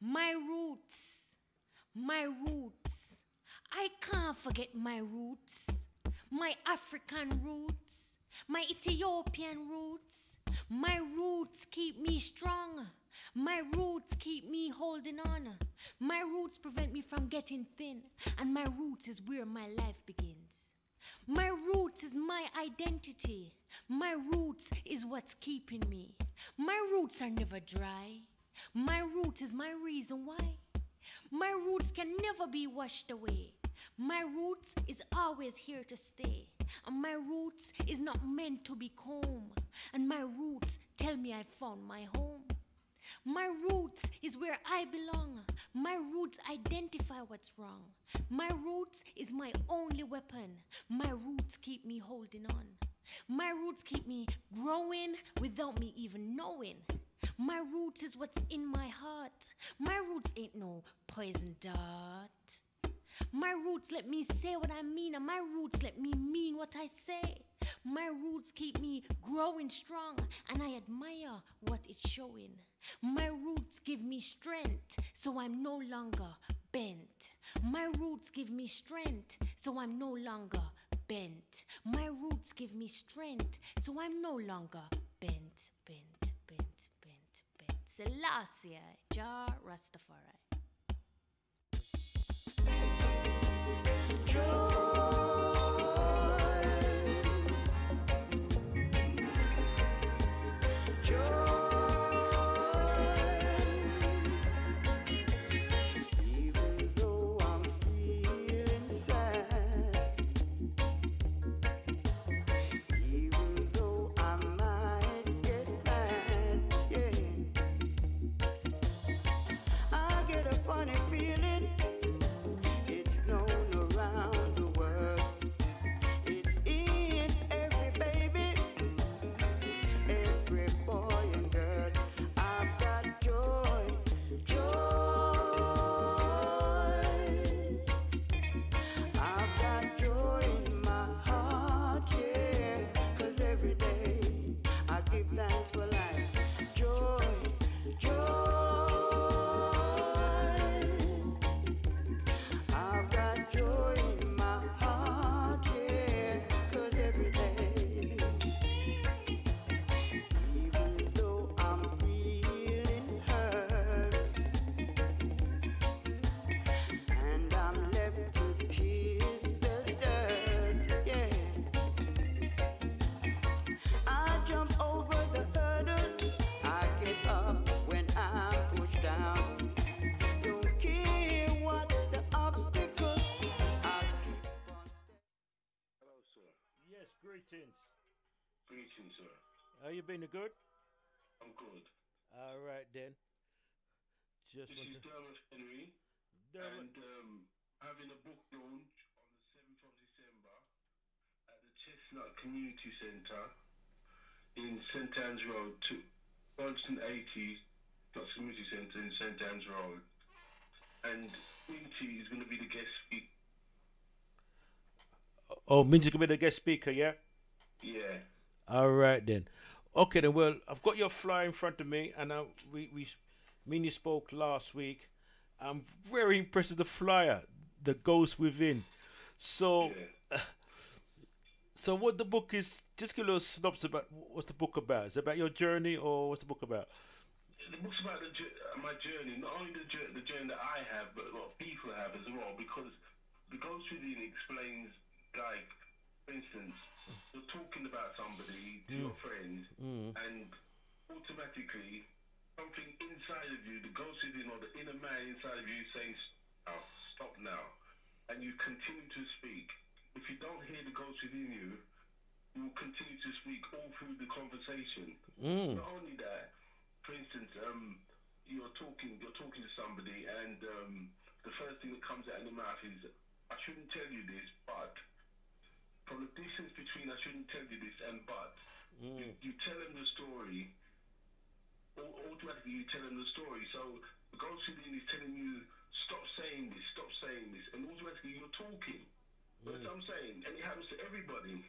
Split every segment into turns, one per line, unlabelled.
My roots, my roots. I can't forget my roots. My African roots, my Ethiopian roots. My roots keep me strong. My roots keep me holding on. My roots prevent me from getting thin. And my roots is where my life begins. My roots is my identity. My roots is what's keeping me. My roots are never dry. My root is my reason why. My roots can never be washed away. My roots is always here to stay. And my roots is not meant to be combed. And my roots tell me I found my home. My roots is where I belong. My roots identify what's wrong. My roots is my only weapon. My roots keep me holding on. My roots keep me growing without me even knowing. My roots is what's in my heart. My roots ain't no poison dart. My roots let me say what I mean, and my roots let me mean what I say. My roots keep me growing strong, and I admire what it's showing. My roots give me strength, so I'm no longer bent. My roots give me strength, so I'm no longer bent. My roots give me strength, so I'm no longer bent. Selassie, Jah Rastafari.
Greetings, sir.
How you been? Good?
I'm good.
All right, then.
This is Dermot Henry. And having a book launch on the 7th of December at the Chestnut Community Centre in St Anne's Road, 280 Community Centre in St Anne's Road. And Auntie is going to be the guest speaker.
Oh, Minty's going to be the guest speaker, yeah?
Yeah.
All right, then. Okay, then. Well, I've got your flyer in front of me, and me and you spoke last week. I'm very impressed with the flyer, The Ghost Within. So,
yeah.
So what the book is, just give a little synopsis about what's the book about. Is it about your journey, or what's the book about?
The book's about my journey, not only the journey that I have, but a lot of people have as well, because The Ghost Within explains, like, for instance, you're talking about somebody to your friend, and automatically something inside of you, the ghost within, or the inner man inside of you, is saying, stop now. And you continue to speak. If you don't hear the ghost within you, you will continue to speak all through the conversation. Not only that, for instance, you're talking to somebody, and the first thing that comes out of your mouth is, I shouldn't tell you this, but from the distance between I shouldn't tell you this and but, you tell them the story, automatically you tell them the story. So the ghost within is telling you, stop saying this, and automatically you're talking. That's what I'm saying, and it happens to everybody.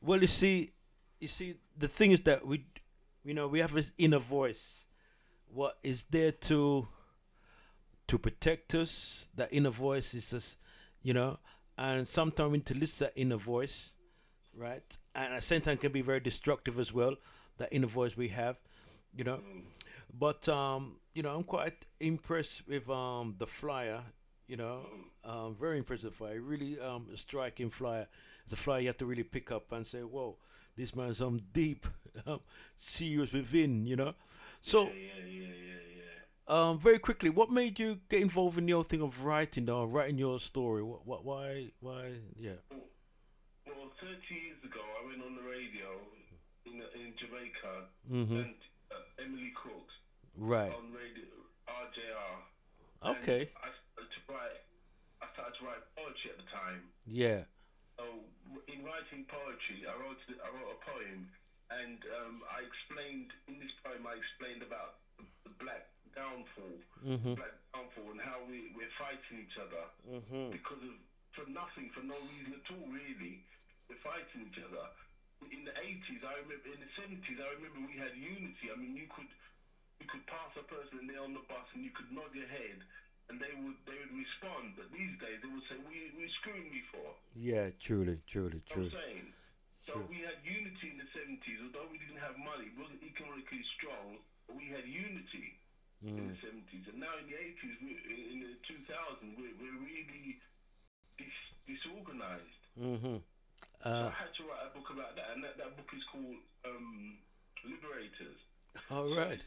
Well, you see, the thing is that we have this inner voice, what is there to protect us. That inner voice is just, you know, and sometimes we need to listen to that inner voice, right? And at the same time, can be very destructive as well. That inner voice we have, you know. But you know, I'm quite impressed with the flyer. You know, very impressed with the flyer. Really, a striking flyer. It's a flyer you have to really pick up and say, "Whoa, this man's deep, serious within." You know, so. Very quickly, what made you get involved in the whole thing of writing, writing your story? Why? Yeah.
Well, 30 years ago, I went on the radio in Jamaica,
Mhm.
and Emily Crooks
Right.
on radio RJR.
Okay.
And I started to write poetry at the time.
Yeah.
So in writing poetry, I wrote a poem, and I explained in this poem. I explained about the black downfall,
Mhm.
black downfall, and how we're fighting each other
Mhm.
because of for nothing, for no reason at all. Really, we're fighting each other. In the 80s, I remember. In the 70s, I remember we had unity. I mean, you could pass a person and they're on the bus, and you could nod your head, and they would respond. But these days, they would say, "We're screwing me for."
Yeah. Truly.
I'm saying. So
True.
we had unity in the 70s, although we didn't have money, we wasn't economically strong, but we had unity in the 70s. And now in the 80s, in the 2000s, we're really disorganized.
Mhm.
So I had to write a book about that, and that book is called Liberators.
All right.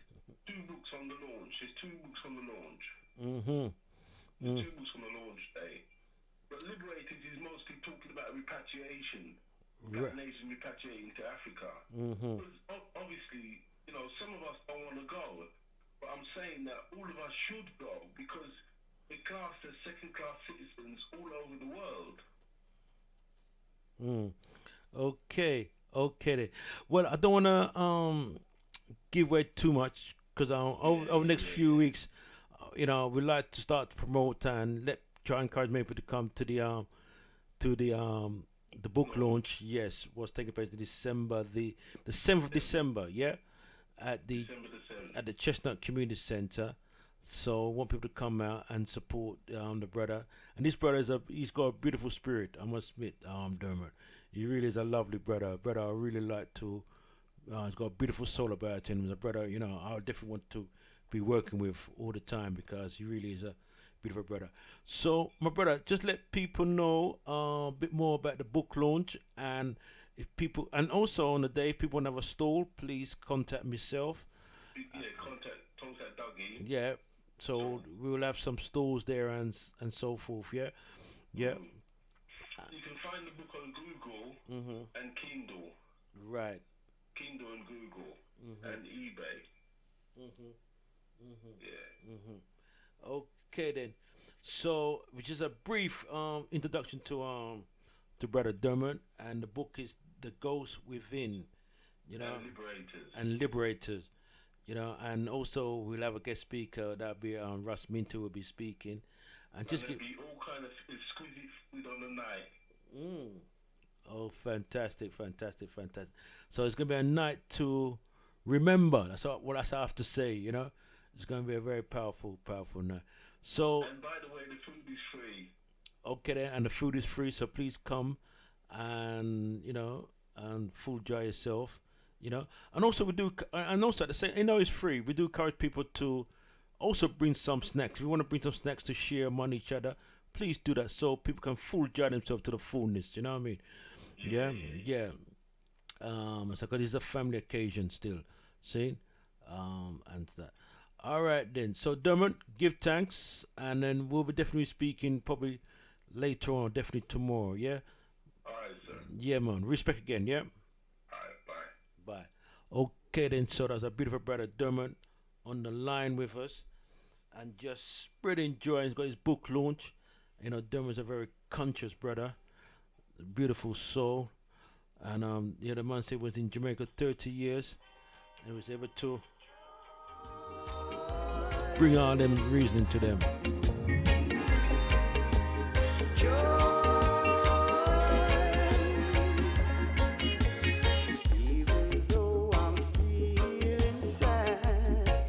Two books on the launch. There's two books on the launch.
Mhm.
Two books on the launch day. But Liberators is mostly talking about repatriation. Black nation repatriating to Africa.
Mhm.
Because obviously, you know, some of us don't want to go, but I'm saying that all of us should go because we're classed as second-class citizens all over the world.
Okay. Okay. Then. Well, I don't wanna give away too much because over the next few weeks, you know, we like to start to promote and try and encourage people to come to the book launch. Yes, was taking place in December, the 7th of December. Yeah, at the
December the 7th.
at the Chestnut Community Center. So I want people to come out and support the brother. And this brother he's got a beautiful spirit. I must admit, Dermot, he really is a lovely brother. Brother, I really like to. He's got a beautiful soul about him. He's a brother, you know, I definitely want to be working with all the time because he really is a beautiful brother. So, my brother, just let people know a bit more about the book launch, and if people, and also on the day, if people want to have a stall, please contact myself.
Yeah, contact Dougie.
Yeah, so we will have some stalls there and so forth. Yeah, yeah.
You can find the book on Google and Kindle.
Right.
Kindle and Google and eBay. Yeah.
Okay then. So, which is a brief introduction to Brother Dermot, and the book is The Ghost Within, you know, and Liberators, you know, and also we'll have a guest speaker. That'll be Russ Minter will be speaking, and just
there'll be all kind of exquisite food on the night.
Oh, fantastic. So it's gonna be a night to remember. That's what I have to say. You know, it's gonna be a very powerful night. So.
And by the way, the food is free.
Okay, then, and the food is free. So please come, and you know, and full enjoy yourself. You know, and also we do, and also at the same, you know, it's free. We do encourage people to also bring some snacks. If you want to bring some snacks to share among each other, please do that so people can full enjoy themselves to the fullness. You know what I mean? Yeah. So because it's a family occasion still, see, and that. All right then. So Dermot, give thanks, and then we'll be definitely speaking probably later on, definitely tomorrow. Yeah.
All right, sir.
Yeah, man. Respect again. Yeah.
All right. Bye.
Bye. Okay then. So that's a beautiful brother Dermot on the line with us, and just spreading joy. He's got his book launch. You know, Dermot's a very conscious brother, beautiful soul, and yeah, the man said was in Jamaica 30 years, and was able to bring all them reasoning to them.
Even though I'm feeling sad,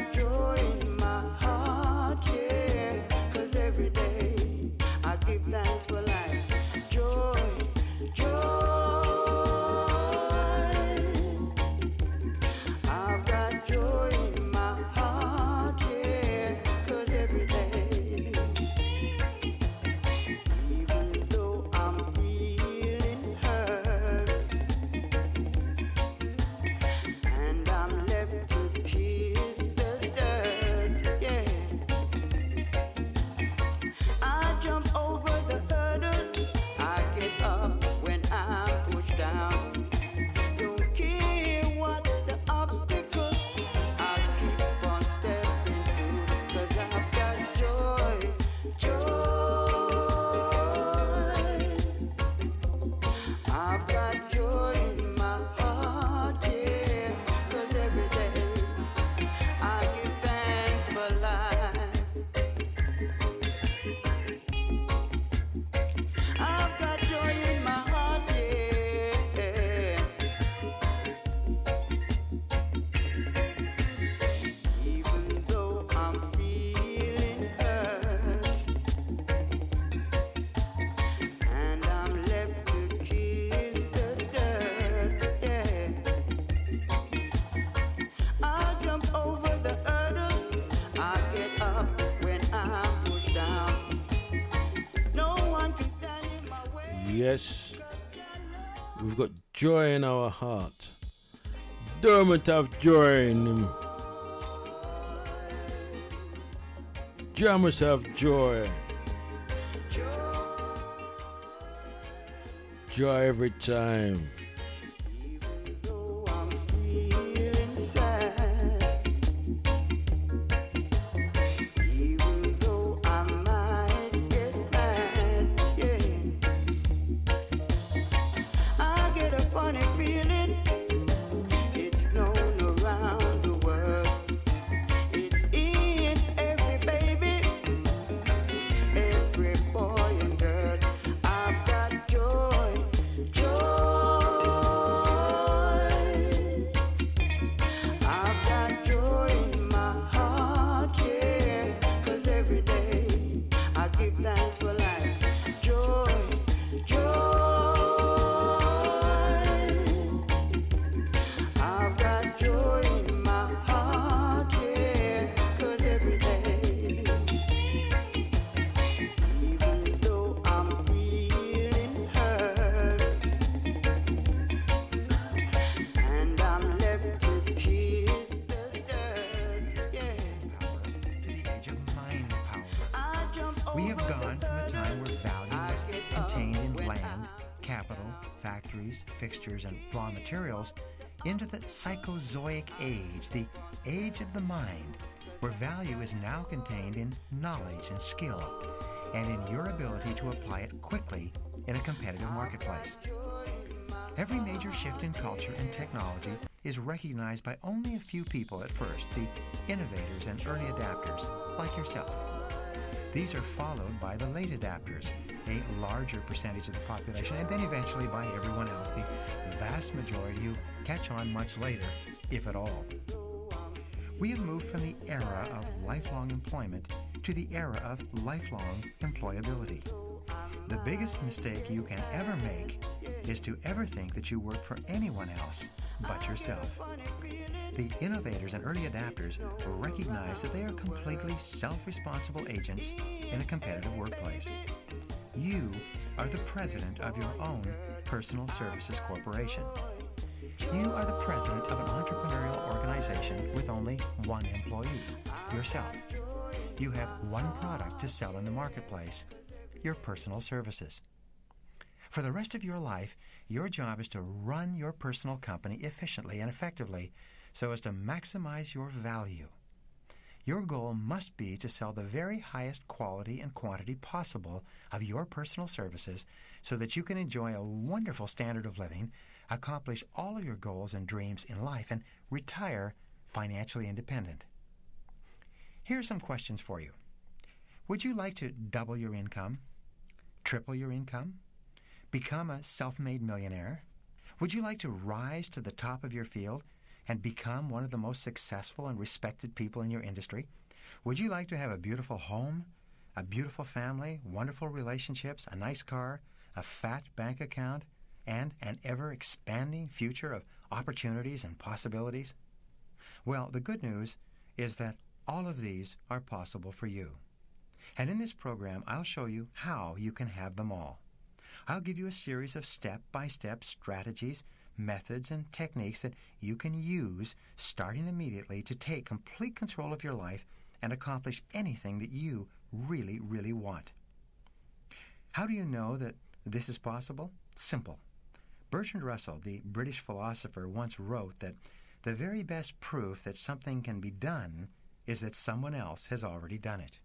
got joy in my heart, yeah. 'Cause every day I give thanks for life. Joy, joy. I've got joy in my heart, yeah. 'Cause every day, even though I'm feeling hurt, and I'm left to kiss the dirt, yeah. I jump over the hurdles, I get up when I'm pushed down. Don't care what the obstacles, I keep on stepping through. 'Cause I've got joy, joy. I've got joy in my heart, yeah. 'Cause every day I give thanks for life. I've got joy in my heart, yeah. Even though I'm feeling hurt, and I'm left to kiss the dirt, yeah. I jump over the hurdles, I get up when I'm pushed down. No one can stand in my way.
Yes, we've got joy in our heart. Dermot have joy in him. Jammers have joy. Joy every time.
Even though I'm feeling sad, even though I might get mad, yeah. I get a funny feeling, it's known around the world. It's in every baby, every boy and girl. I've got joy, joy. I've got joy in my heart, yeah. 'Cause every day I give thanks for life. Joy, joy. I've got joy in my heart, yeah. 'Cause every day, even though I'm feeling hurt, and I'm left to kiss the dirt, yeah.
To the age of mind power.
I jump
We have
over
gone
the
from a time where
hurdles,
value
I
was
get up
contained in
when
land, capital, factories, fixtures, and raw materials into the Psychozoic age, the age of the mind, where value is now contained in knowledge and skill, and in your ability to apply it quickly in a competitive marketplace. Every major shift in culture and technology is recognized by only a few people at first, the innovators and early adapters, like yourself. These are followed by the late adapters, a larger percentage of the population, and then eventually by everyone else, the vast majority who catch on much later, if at all. We have moved from the era of lifelong employment to the era of lifelong employability. The biggest mistake you can ever make is to ever think that you work for anyone else but yourself. The innovators and early adapters recognize that they are completely self-responsible agents in a competitive workplace. You are the president of your own personal services corporation. You are the president of an entrepreneurial organization with only one employee, yourself. You have one product to sell in the marketplace, your personal services. For the rest of your life, your job is to run your personal company efficiently and effectively so as to maximize your value. Your goal must be to sell the very highest quality and quantity possible of your personal services so that you can enjoy a wonderful standard of living, accomplish all of your goals and dreams in life, and retire financially independent. Here are some questions for you. Would you like to double your income? Triple your income? Become a self-made millionaire? Would you like to rise to the top of your field? and become one of the most successful and respected people in your industry? Would you like to have a beautiful home, a beautiful family, wonderful relationships, a nice car, a fat bank account, and an ever-expanding future of opportunities and possibilities? Well, the good news is that all of these are possible for you. And in this program, I'll show you how you can have them all. I'll give you a series of step-by-step strategies, methods, and techniques that you can use starting immediately to take complete control of your life and accomplish anything that you really, really want. How do you know that this is possible? Simple. Bertrand Russell, the British philosopher, once wrote that the very best proof that something can be done is that someone else has already done it.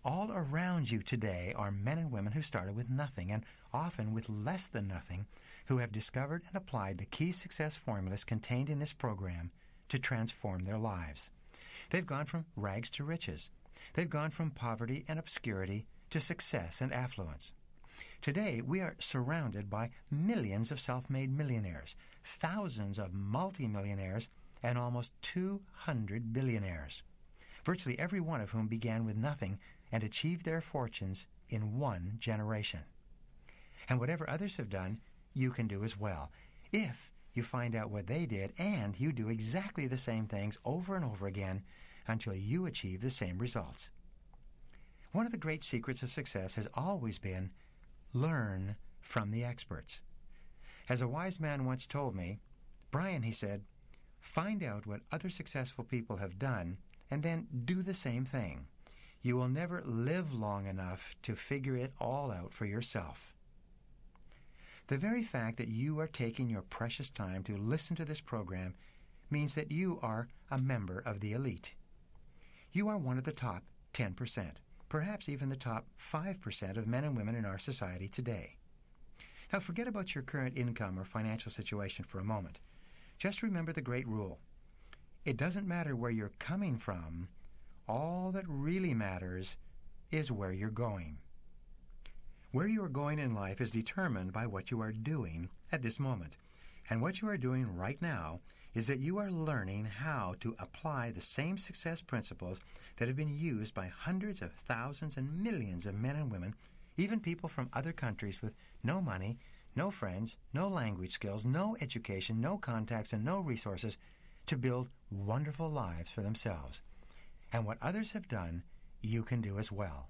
All around you today are men and women who started with nothing, and often with less than nothing, who have discovered and applied the key success formulas contained in this program to transform their lives. They've gone from rags to riches. They've gone from poverty and obscurity to success and affluence. Today, we are surrounded by millions of self-made millionaires, thousands of multimillionaires, and almost 200 billionaires, virtually every one of whom began with nothing and achieved their fortunes in one generation. And whatever others have done, you can do as well, if you find out what they did and you do exactly the same things over and over again until you achieve the same results. One of the great secrets of success has always been learn from the experts. As a wise man once told me, Brian, he said, find out what other successful people have done and then do the same thing. You will never live long enough to figure it all out for yourself. The very fact that you are taking your precious time to listen to this program means that you are a member of the elite. You are one of the top 10%, perhaps even the top 5% of men and women in our society today. Now, forget about your current income or financial situation for a moment. Just remember the great rule. It doesn't matter where you're coming from. All that really matters is where you're going. Where you are going in life is determined by what you are doing at this moment. And what you are doing right now is that you are learning how to apply the same success principles that have been used by hundreds of thousands and millions of men and women, even people from other countries with no money, no friends, no language skills, no education, no contacts, and no resources to build wonderful lives for themselves. And what others have done, you can do as well.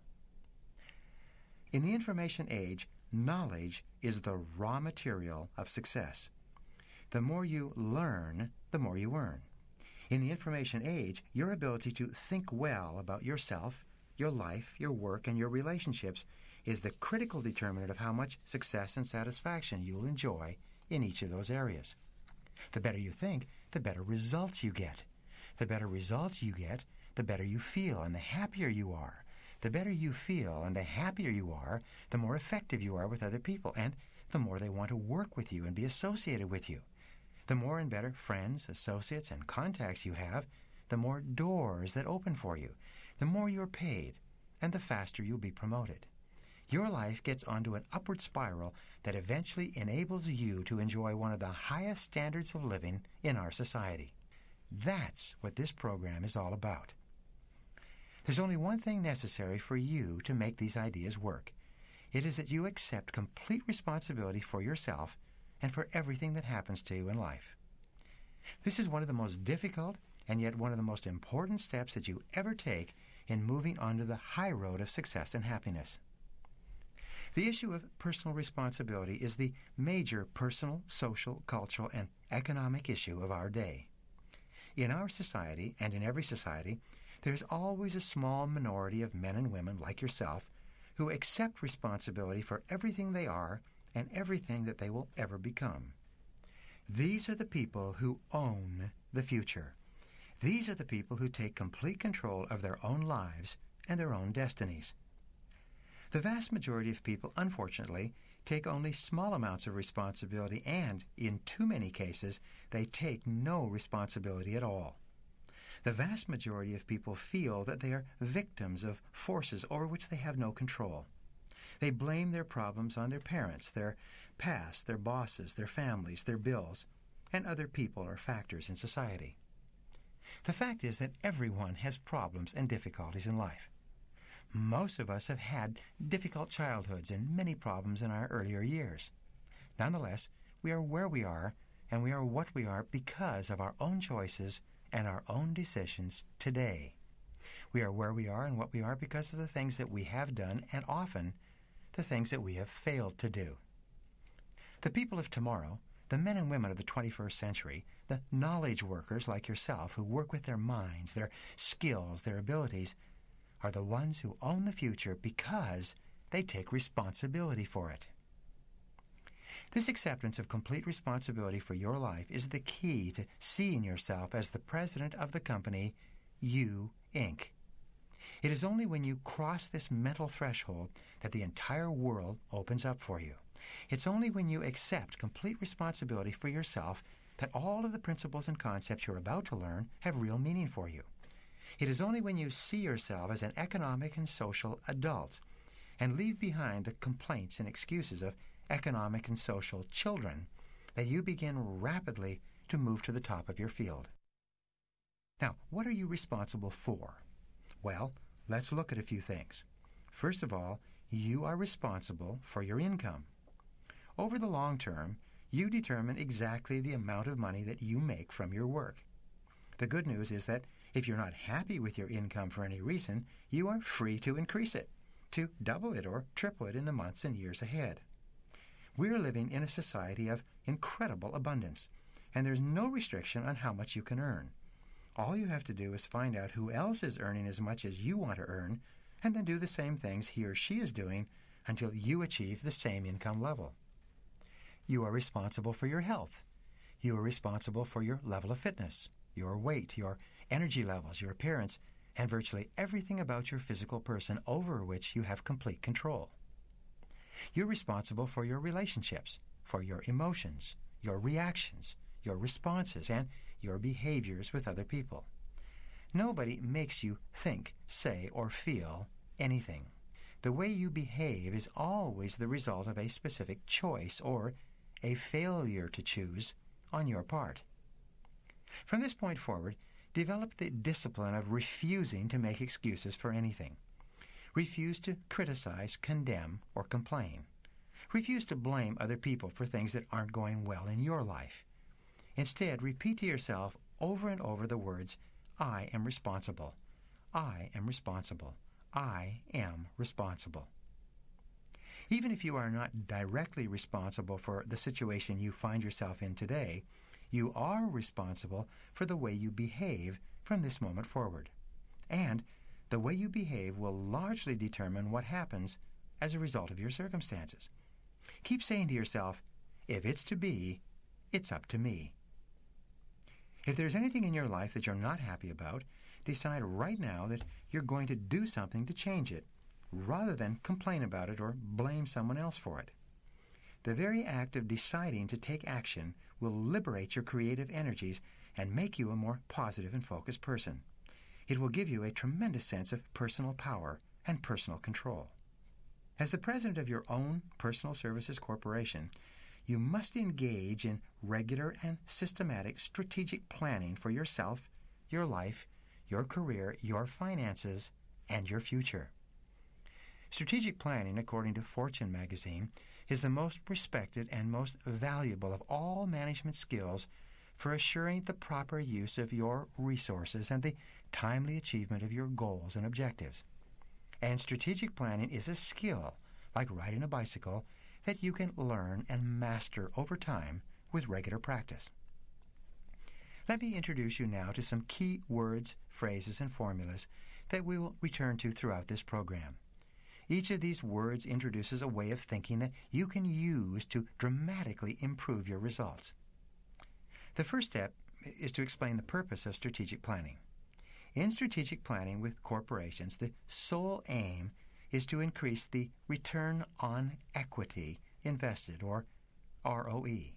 In the information age, knowledge is the raw material of success. The more you learn, the more you earn. In the information age, your ability to think well about yourself, your life, your work, and your relationships is the critical determinant of how much success and satisfaction you'll enjoy in each of those areas. The better you think, the better results you get. The better results you get, the better you feel and the happier you are. The better you feel and the happier you are, the more effective you are with other people, and the more they want to work with you and be associated with you. The more and better friends, associates, and contacts you have, the more doors that open for you, the more you're paid, and the faster you'll be promoted. Your life gets onto an upward spiral that eventually enables you to enjoy one of the highest standards of living in our society. That's what this program is all about. There's only one thing necessary for you to make these ideas work. It is that you accept complete responsibility for yourself and for everything that happens to you in life. This is one of the most difficult and yet one of the most important steps that you ever take in moving onto the high road of success and happiness. The issue of personal responsibility is the major personal, social, cultural, and economic issue of our day. In our society, and in every society, there's always a small minority of men and women like yourself who accept responsibility for everything they are and everything that they will ever become. These are the people who own the future. These are the people who take complete control of their own lives and their own destinies. The vast majority of people, unfortunately, take only small amounts of responsibility and, in too many cases, they take no responsibility at all. The vast majority of people feel that they are victims of forces over which they have no control. They blame their problems on their parents, their past, their bosses, their families, their bills, and other people or factors in society. The fact is that everyone has problems and difficulties in life. Most of us have had difficult childhoods and many problems in our earlier years. Nonetheless, we are where we are, and we are what we are because of our own choices and our own decisions today. We are where we are and what we are because of the things that we have done and often the things that we have failed to do. The people of tomorrow, the men and women of the 21st century, the knowledge workers like yourself who work with their minds, their skills, their abilities, are the ones who own the future because they take responsibility for it. This acceptance of complete responsibility for your life is the key to seeing yourself as the president of the company, You, Inc. It is only when you cross this mental threshold that the entire world opens up for you. It's only when you accept complete responsibility for yourself that all of the principles and concepts you're about to learn have real meaning for you. It is only when you see yourself as an economic and social adult and leave behind the complaints and excuses of economic and social children that you begin rapidly to move to the top of your field. Now, what are you responsible for? Well, let's look at a few things. First of all, you are responsible for your income. Over the long term, you determine exactly the amount of money that you make from your work. The good news is that if you're not happy with your income for any reason, you are free to increase it, to double it or triple it in the months and years ahead. We're living in a society of incredible abundance, and there's no restriction on how much you can earn. All you have to do is find out who else is earning as much as you want to earn, and then do the same things he or she is doing until you achieve the same income level. You are responsible for your health. You are responsible for your level of fitness, your weight, your energy levels, your appearance, and virtually everything about your physical person over which you have complete control. You're responsible for your relationships, for your emotions, your reactions, your responses, and your behaviors with other people. Nobody makes you think, say, or feel anything. The way you behave is always the result of a specific choice or a failure to choose on your part. From this point forward, develop the discipline of refusing to make excuses for anything. Refuse to criticize, condemn, or complain. Refuse to blame other people for things that aren't going well in your life. Instead, repeat to yourself over and over the words, I am responsible. I am responsible. I am responsible. Even if you are not directly responsible for the situation you find yourself in today, you are responsible for the way you behave from this moment forward. And the way you behave will largely determine what happens as a result of your circumstances. Keep saying to yourself, if it's to be, it's up to me. If there's anything in your life that you're not happy about, decide right now that you're going to do something to change it, rather than complain about it or blame someone else for it. The very act of deciding to take action will liberate your creative energies and make you a more positive and focused person. It will give you a tremendous sense of personal power and personal control. As the president of your own personal services corporation, you must engage in regular and systematic strategic planning for yourself, your life, your career, your finances, and your future. Strategic planning, according to Fortune magazine, is the most respected and most valuable of all management skills for assuring the proper use of your resources and the timely achievement of your goals and objectives. And strategic planning is a skill, like riding a bicycle, that you can learn and master over time with regular practice. Let me introduce you now to some key words, phrases, and formulas that we will return to throughout this program. Each of these words introduces a way of thinking that you can use to dramatically improve your results. The first step is to explain the purpose of strategic planning. In strategic planning with corporations, the sole aim is to increase the return on equity invested, or ROE.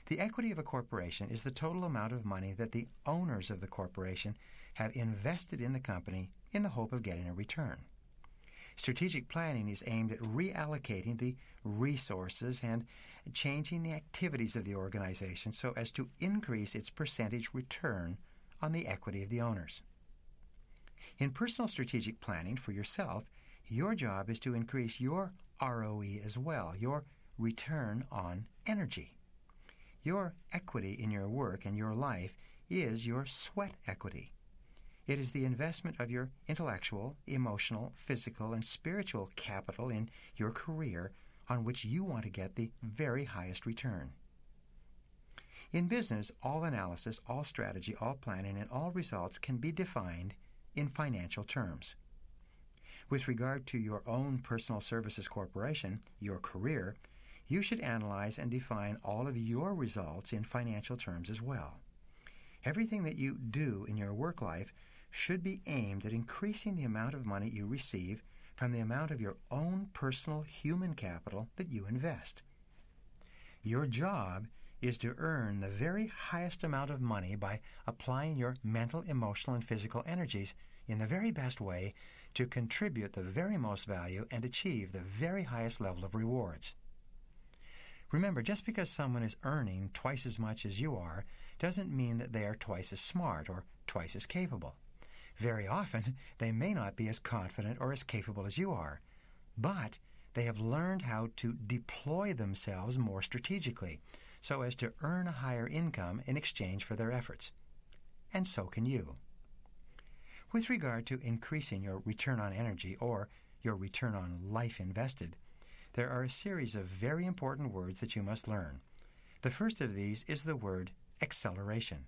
The equity of a corporation is the total amount of money that the owners of the corporation have invested in the company in the hope of getting a return. Strategic planning is aimed at reallocating the resources and changing the activities of the organization so as to increase its percentage return on the equity of the owners. In personal strategic planning for yourself, your job is to increase your ROE as well, your return on energy. Your equity in your work and your life is your sweat equity. It is the investment of your intellectual, emotional, physical, and spiritual capital in your career on which you want to get the very highest return. In business, all analysis, all strategy, all planning, and all results can be defined in financial terms. With regard to your own personal services corporation, your career, you should analyze and define all of your results in financial terms as well. Everything that you do in your work life should be aimed at increasing the amount of money you receive from the amount of your own personal human capital that you invest. Your job is to earn the very highest amount of money by applying your mental, emotional, and physical energies in the very best way to contribute the very most value and achieve the very highest level of rewards. Remember, just because someone is earning twice as much as you are doesn't mean that they are twice as smart or twice as capable. Very often, they may not be as confident or as capable as you are, but they have learned how to deploy themselves more strategically so as to earn a higher income in exchange for their efforts. And so can you. With regard to increasing your return on energy or your return on life invested, there are a series of very important words that you must learn. The first of these is the word acceleration.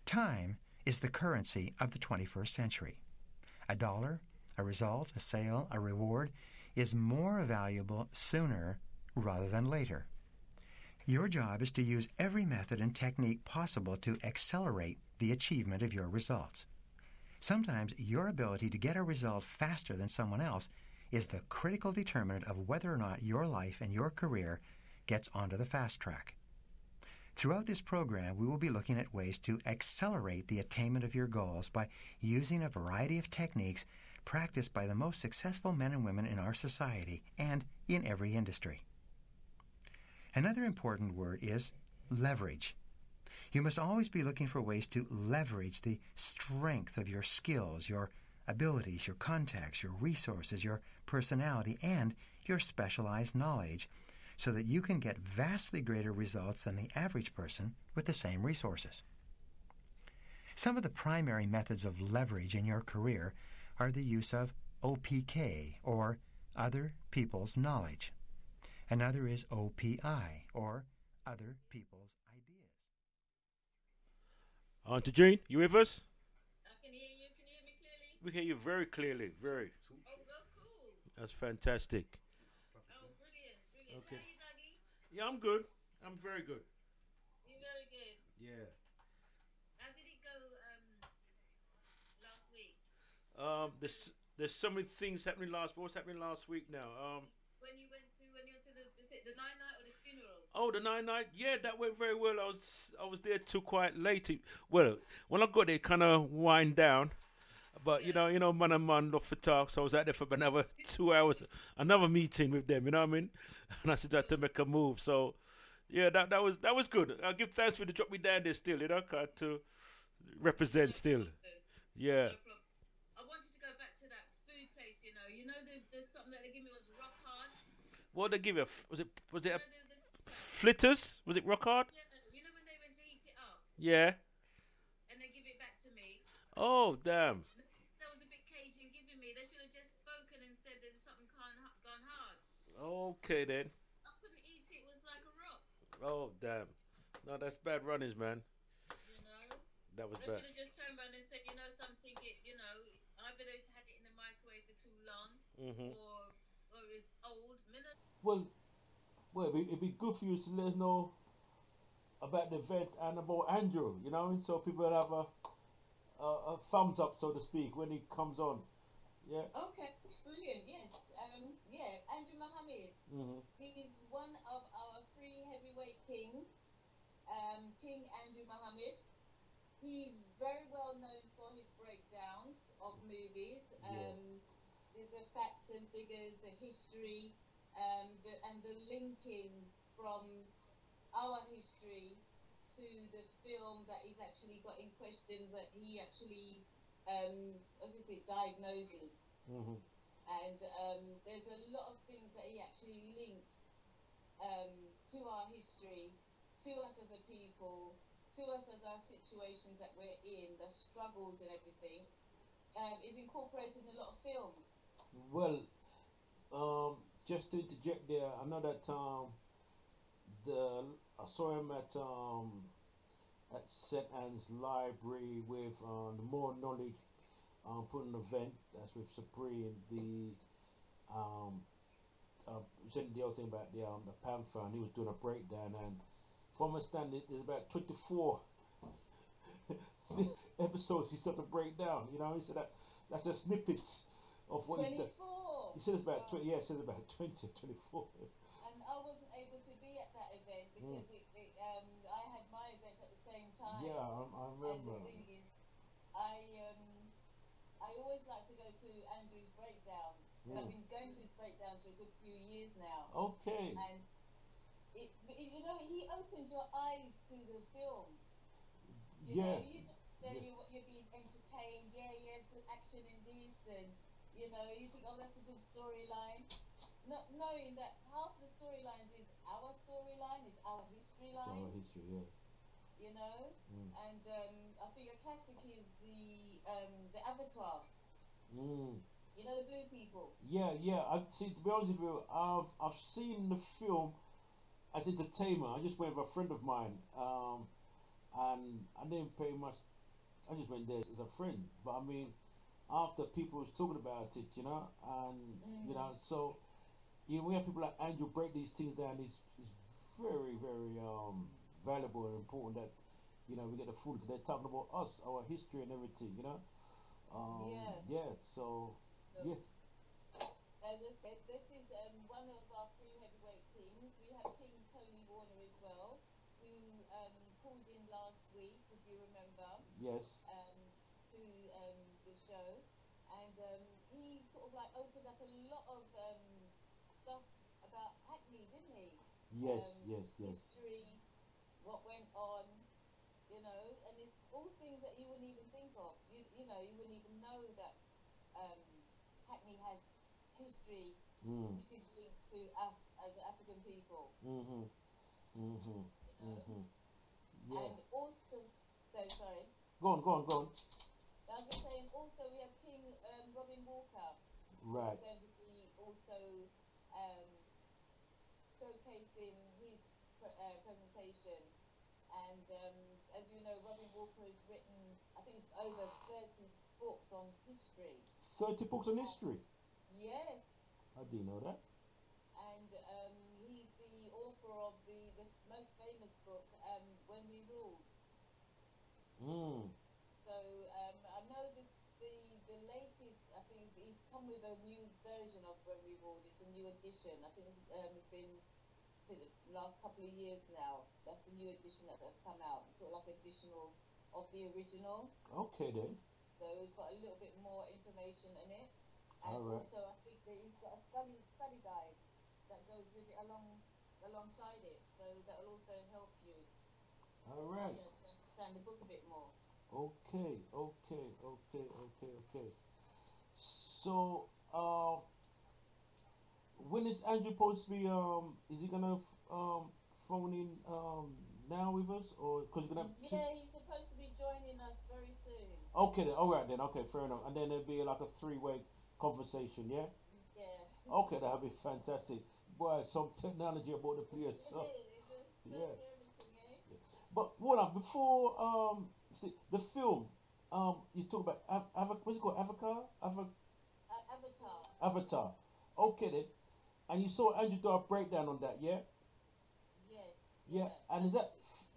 Time is the currency of the 21st century. A dollar, a result, a sale, a reward is more valuable sooner rather than later. Your job is to use every method and technique possible to accelerate the achievement of your results. Sometimes your ability to get a result faster than someone else is the critical determinant of whether or not your life and your career gets onto the fast track. Throughout this program, we will be looking at ways to accelerate the attainment of your goals by using a variety of techniques practiced by the most successful men and women in our society and in every industry. Another important word is leverage. You must always be looking for ways to leverage the strength of your skills, your abilities, your contacts, your resources, your personality, and your specialized knowledge so that you can get vastly greater results than the average person with the same resources. Some of the primary methods of leverage in your career are the use of OPK, or other people's knowledge. Another is OPI, or other people's ideas.
Auntie Jean, you with us?
I can hear you. Can you hear me clearly?
We hear you very clearly. Very.
Oh, well, cool.
That's fantastic.
Oh, brilliant, brilliant.
Okay.
How are you, Dougie?
Yeah, I'm good. I'm very good.
You're very good.
Yeah.
How did it go last week?
There's so many things happening last. What's happening last week now?
When you went to the is it the night or the funeral?
Oh, the night. Yeah, that went very well. I was there till quite late. Well, when I got there, kind of wind down. But
Yeah.
you know, man and man look for talk. So I was out there for another 2 hours, another meeting with them. You know what I mean? And I said I had to make a move. So yeah, that was good. I give thanks for the drop me down there still. You know, to represent still. Yeah.
No problem. I wanted to go back to that food place. You know, there's something that they give me was rock hard.
What did they give you? Was it
You
a
know,
flitters? Was it rock hard?
yeah, you know when they went to heat it up
Yeah.
and they give it back to me.
Oh damn.
That was a bit Cajun giving me. They should have just spoken and said there's something gone hard.
Okay then.
I couldn't eat it. It was like a rock.
Oh damn. No, that's bad runnings, man.
You know.
That was
They
bad.
should have just turned around and said, something. Either they've had it in the microwave for too long,
Mhm.
or it's old.
Well, it'd be good for you to let us know about the event and about Andrew. You know, so people will have a thumbs up, so to speak, when he comes on. Yeah.
Okay, brilliant. Yes. Andrew Mohammed.
Mhm.
He's one of our three heavyweight kings. King Andrew Mohammed. He's very well known for his breakdowns of movies.
Yeah.
The facts and figures, the history, and the linking from our history to the film that he's actually got in question, that he actually, what is it, diagnoses.
Mm-hmm.
And there's a lot of things that he actually links to our history, to us as a people, to us as our situations that we're in, the struggles and everything, is incorporated in a lot of films.
Well, just to interject there, I know that I saw him at St. Anne's Library with the More Knowledge put an event that's with Supreme, the said the other thing about the Panther, and he was doing a breakdown, and from understanding there's about 24 episodes he started to break down. You know, he said that's just snippets of what
24.
He said it's about 20. Yeah, he said about 20, 24.
And I wasn't able to be at that event because I had my event at the same time.
Yeah, I remember.
And the thing is, I always like to go to Andrew's breakdowns. I've been going to his breakdowns for a good few years now.
Okay.
And you know, he opens your eyes to the films. You know, you just you're being entertained. Yeah, it's good action in this, and you know, you think, oh, that's a good storyline. Not knowing that half the storylines is our storyline, it's our history line.
It's our history, yeah.
You know, and I think a classic is the Avatar. You know, the blue people.
Yeah. I see. To be honest with you, I've seen the film as entertainment. I just went with a friend of mine, and I didn't pay much. I just went there as a friend. But I mean, after people was talking about it, you know, and you know, so you know, we have people like Andrew break these things down. It's very, very valuable and important that you know we get the full. They're talking about us, our history, and everything. You know. Yeah. So. Yeah.
As I said, this is one of our three heavyweight kings. We have King Tony Warner as well, who called in last week, if you remember.
Yes.
To the show, and he sort of like opened up a lot of stuff about Hackney, didn't he?
Yes.
History, what went on, you know, and it's all things that you wouldn't even think of. You know, you wouldn't even know that Hackney has history, which is linked to us as African people.
Yeah.
And also, sorry.
Go on.
I was just saying, also we have King Robin Walker.
Right.
Who's going to be also showcasing his presentation. And as you know, Robin Walker has written, I think it's over 30 books on history.
30 books on history?
Yes.
I didn't know that.
And he's the author of the most famous book, When We Ruled. So I know the latest, I think he's come with a new version of When We Ruled. It's a new edition. I think it's been for the last couple of years now. That's the new edition that's come out. It's sort of like additional of the original.
Okay then.
So it's got a little bit more information in it. And
All right.
also I think that he's got a study guide that goes with it alongside it. So that'll also help you.
All right.
You know, to understand the book a bit more.
Okay. So, when is Andrew supposed to be? Is he gonna phone in now with us, or because you're gonna?
Yeah, he's supposed to be joining us very soon.
Okay then. All right then. Okay, fair enough. And then there'll be like a three-way conversation. Yeah.
Yeah.
Okay, that'll be fantastic. Boy, some technology about the place. So, yeah. But hold on, before see, the film, you talk about what's it called? Avatar. Avatar. Okay then. And you saw Andrew do a breakdown on that, yeah?
Yes.
Yeah. And is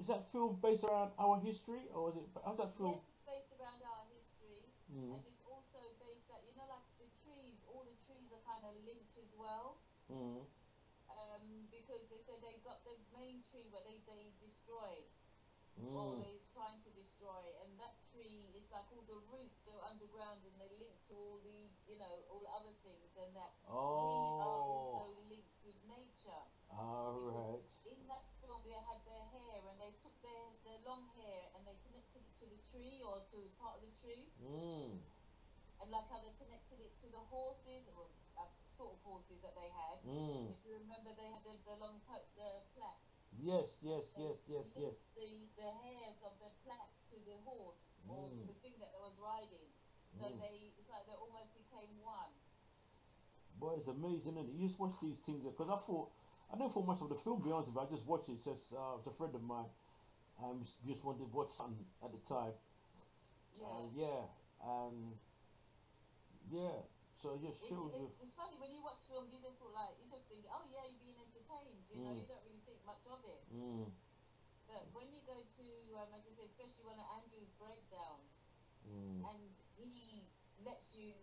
that film based around our history, or is it? How's that film?
Yes, it's based around our history, and it's also based that, you know, like the trees. All the trees are kind of linked as well. Because they said they got the main tree where they destroyed. Or they was trying to destroy, and that tree is like all the roots go underground and they link to all the, you know, know, all other things, and that we are
Oh,
also linked with nature.
all
Because
right.
in that film they had their hair and they took their long hair and they connected it to the tree or to part of the tree,
Mm,
and like how they connected it to the horses or sort of horses that they had.
mm.
If you remember, they had the long the plaque.
Yes, yes,
They
yes, yes, yes.
linked the hairs of the plaque to the horse or to
Mm,
the thing that they was riding. So
mm.
it's like they almost became one.
Boy, it's amazing, isn't it? You just watch these things because I didn't thought much of the film, to be honest with you. I just watched it just with a friend of mine, and we just wanted to watch something at the time.
Yeah.
Yeah, and yeah, so it just shows you.
It's funny when you watch films, you just feel like you just think, oh yeah, you're being entertained. You know,
Mm,
you don't really think much of it.
mm,
But when you go to, as I said, especially one of Andrew's breakdowns,
mm,
and he lets you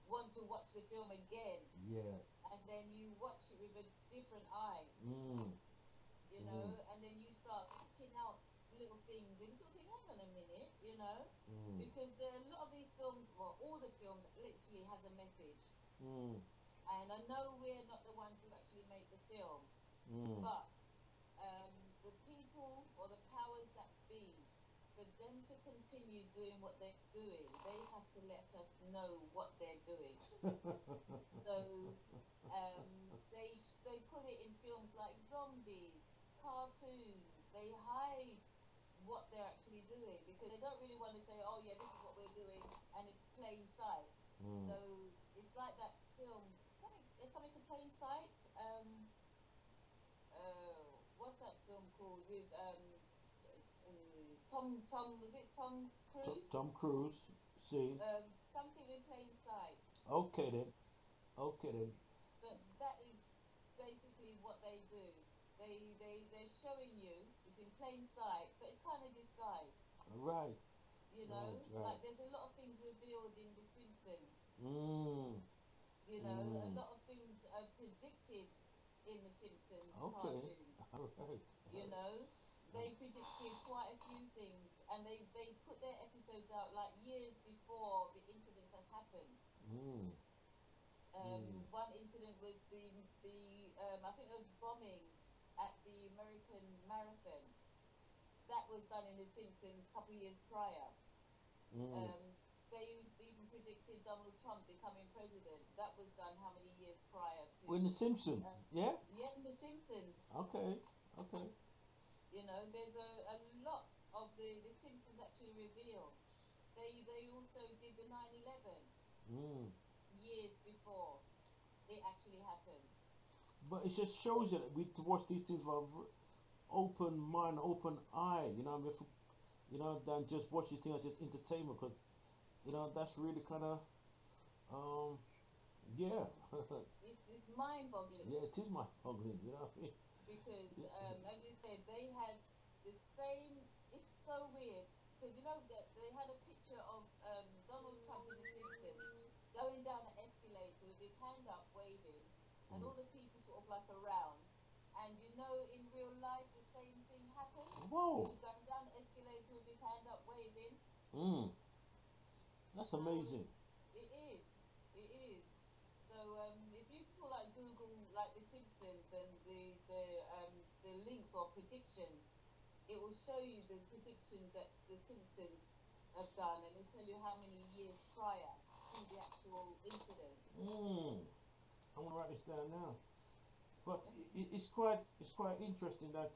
want to watch the film again,
yeah,
and then you watch it with a different eye,
mm,
you know, and then you start picking out little things, and you sort of think, hang on a minute, you know,
mm,
because a lot of these films, well, all the films literally has a message,
mm,
and I know we're not the ones who actually make the film,
mm.
but the people or the powers that be, for them to continue doing what they're doing, they have to let us know what they're doing. So they put it in films like zombies, cartoons. They hide what they're actually doing because they don't really want to say, oh yeah, this is what we're doing, and it's plain sight.
Mm.
So it's like that film. There's something to plain sight. What's that film called with Tom was it Tom Cruise?
Tom Cruise. See.
Something in plain sight.
Okay then. Okay then.
But that is basically what they do. They're showing you it's in plain sight, but it's kind of disguised.
Right.
You know,
Right.
like there's a lot of things revealed in The Simpsons.
Mm.
You know, a
Mm.
lot of things are predicted in The Simpsons
Okay.
cartoon.
All right.
You know, they predicted quite a few things, and they put their episodes out like years before the incident has happened.
Mm.
One incident was the I think there was bombing at the American Marathon. That was done in The Simpsons a couple of years prior.
Mm.
They even predicted Donald Trump becoming president. That was done how many years prior to?
In The Simpsons. Yeah.
Yeah, in The Simpsons.
Okay. Okay.
You know, there's a lot of the Simpsons actually revealed. They also did the 9/11
Mm.
years before it actually happened.
But it just shows you that we to watch these things with an open mind, open eye. You know, if, you know, than just watch these things as just entertainment. Because you know that's really kind of yeah.
It's mind-boggling.
Yeah, it is my ugly. You know what I mean?
Because as you said, they had the same. It's so weird because you know that they had a picture of Donald Trump in The Simpsons going down the escalator with his hand up waving, and all the people sort of like around. And you know, in real life, the same thing happened.
Whoa.
He was going down the escalator with his hand up waving.
Mm. That's amazing.
It is. It is. So if you sort of like Google like The Simpsons and the links or predictions, it will show you the predictions that The Simpsons have done, and it'll tell you how many years prior to the actual incident.
Mm. I want to write this down now. But it's quite interesting that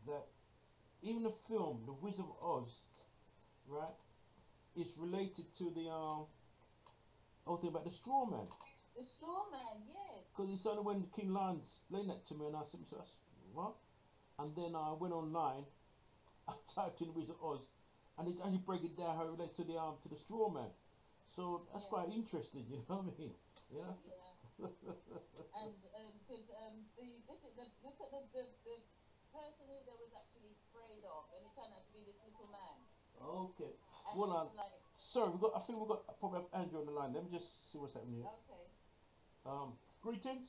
that even the film The Wizard of Oz, right, is related to the whole thing about the straw man.
The straw man, yes.
Because it's only when King Lion's explained that to me, and I said, what? And then I went online, I typed in The Wizard of Oz, and it actually break it down how it relates to the straw man. So that's quite interesting, you know what I mean? Yeah.
Yeah. And because look at the person who they was actually afraid of, and it turned out to be this little man.
Okay.
And
Well,
it's like,
sorry, I think we've got probably have Andrew on the line. Let me just see what's happening here.
okay.
Greetings.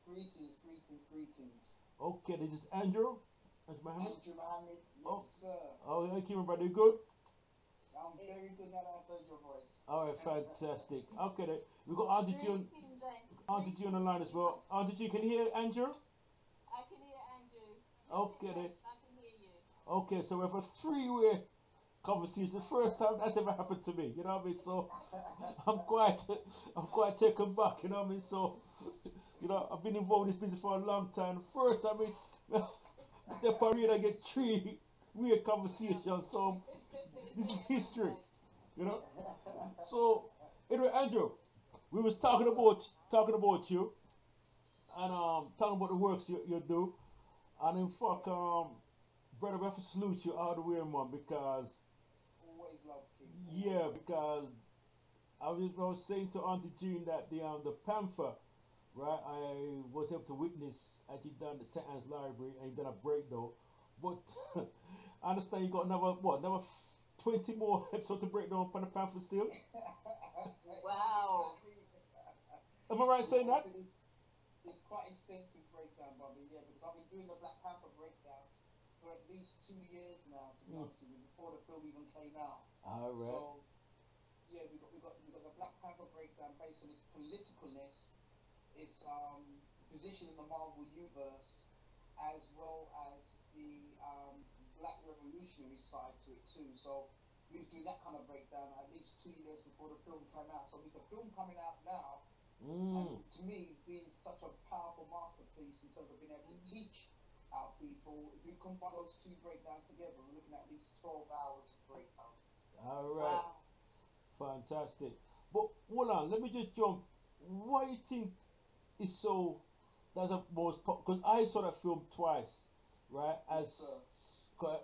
Greetings.
Okay, this is Andrew. Andrew Mohammed.
Andrew Mohammed, yes
Oh.
sir.
Oh, hey, Kimber, brother, you good?
I'm very good now that I've heard your voice.
All right, fantastic. Okay, then. We got Auntie G on, Auntie G on the line as well. Auntie G, can you hear Andrew?
I can hear Andrew.
Okay, then.
Yes, I can hear you.
Okay, so we have a three-way conversation. The first time that's ever happened to me. You know what I mean? So I'm quite taken back. You know what I mean? So, you know, I've been involved in this business for a long time. First time the parade I get three-way conversations. So this is history. You know. So anyway, Andrew, we was talking about you and talking about the works you do, and in fact, brother, we have to salute you all the way, man, because
Always love King.
yeah, because I was saying to Auntie Jean that the Panther, right? I was able to witness as you done the St. Anne's Library and you done a breakdown, but I understand you got another 20 more episodes to break down on the Panther still.
Wow.
Am I right saying that?
It's quite extensive breakdown, Bobby. Yeah, because I've been doing the Black Panther breakdown for at least 2 years now, to be honest with you, before the film even came out.
All right.
So yeah, we got the Black Panther breakdown based on its politicalness, its position in the Marvel universe, as well as the Black revolutionary side to it too. So we do that kind of breakdown at least 2 years before the film came out. So with the film coming out now, and to me being such a powerful masterpiece in terms of being able to teach our people, if you combine those two breakdowns together, we're looking at least 12 hours of breakdown.
All right.
Wow.
Fantastic. But hold on, let me just jump. Why do you think is so? That's a most because I saw that film twice, right? As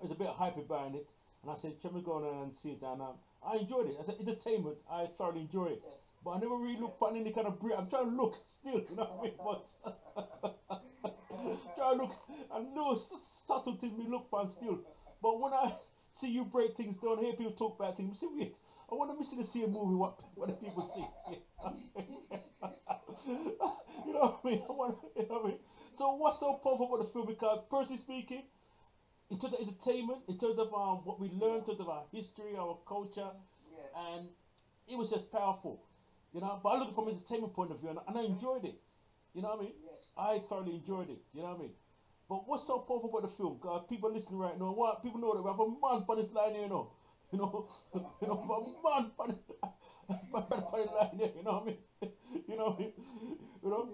there's a bit of hype behind it, and I said, "Let me go on and see it." And I enjoyed it. As an entertainment, I thoroughly enjoy it.
Yes.
But I never really looked for any kind of break. I'm trying to look still, you know what I mean? But trying to look, I know subtle things we look for still. But when I see you break things down, hear people talk about things, I say, wait, I want to see a movie what the people see. You know what I mean? You know what I mean? So what's so powerful about the film? Because personally speaking, in terms of entertainment, in terms of what we learned, in terms of our history, our culture,
Yes.
and it was just powerful. You know, but I look at it from an entertainment point of view, and I enjoyed it. You know what I mean?
Yes.
I thoroughly enjoyed it. You know what I mean? But what's so powerful about the film? People listening right now, what people know that we have a man on this line here, you know. You know, a man on this line here. You know what I mean? You know what I mean? You know?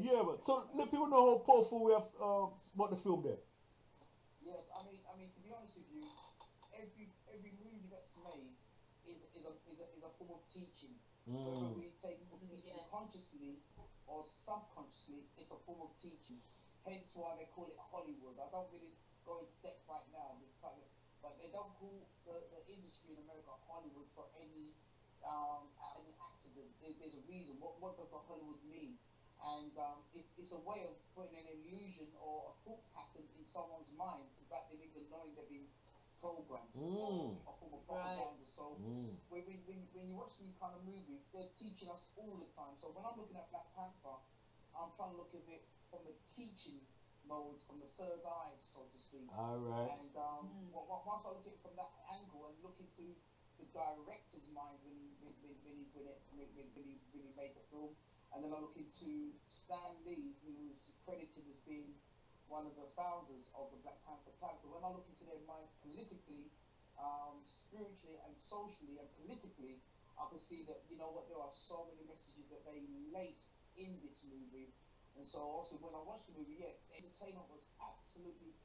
Yeah, but so let people know how powerful we have about the film there.
Yes, I mean, to be honest with you, every movie that's made is a form of teaching. So whether we take teaching consciously or subconsciously, it's a form of teaching. Hence why they call it Hollywood. I don't really go into depth right now, but they don't call the industry in America Hollywood for any accident. There's a reason. What does the Hollywood mean? And it's a way of putting an illusion or a thought pattern in someone's mind without them even knowing they're being programmed or a form of propaganda. So when you watch these kind of movies, they're teaching us all the time. So when I'm looking at Black Panther, I'm trying to look at it from the teaching mode, from the third eye, so to speak.
All right.
And once I look at it from that angle and look into the director's mind when he made the film, and then I look into Stan Lee, who's credited as being one of the founders of the Black Panther character. When I look into their minds politically, spiritually and socially and politically, I can see that, you know what, there are so many messages that they lace in this movie. And so also when I watched the movie, yeah, entertainment was absolutely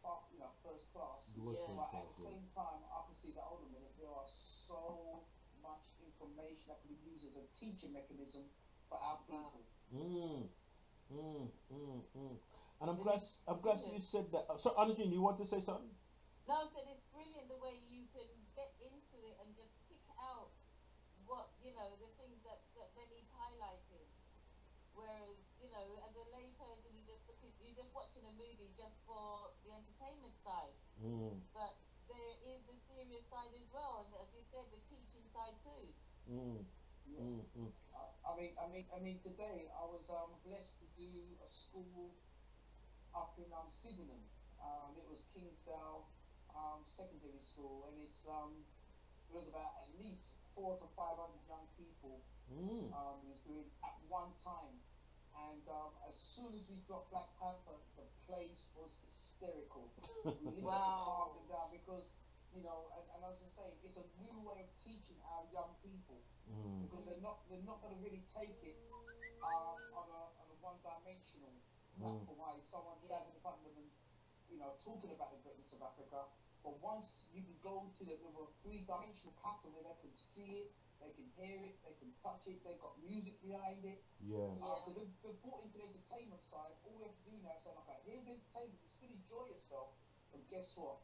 first class. But at the same time, I can see that, hold a minute, there are so much information that can be used as a teaching mechanism for our people.
And I'm glad you said that. So, Auntie, you want to say something?
No, I said it's brilliant the way you can get into it and just pick out what, the things that need highlighting. Whereas, as a lay person, you're just watching a movie just for the entertainment side. But there is the serious side as well, and as you said, the teaching side too.
I mean, today I was blessed to do a school up in Sydenham. It was Kingsdale Secondary School, and it was about at least 400 to 500 young people
Mm.
we was doing at one time. And as soon as we dropped Black Panther, the place was hysterical. We literally calmed them down because, you know, and I was just saying, it's a new way of teaching our young people because they're not going to really take it on a one-dimensional platform. Why someone standing in front of them and, you know, talking about the greatness of Africa. But once you can go to the three-dimensional pattern where they can see it, they can hear it, they can touch it, they've got music behind it.
Yeah.
Because they're brought into the entertainment side, all we have to do now is say, okay, here's entertainment, you still enjoy yourself, but guess what?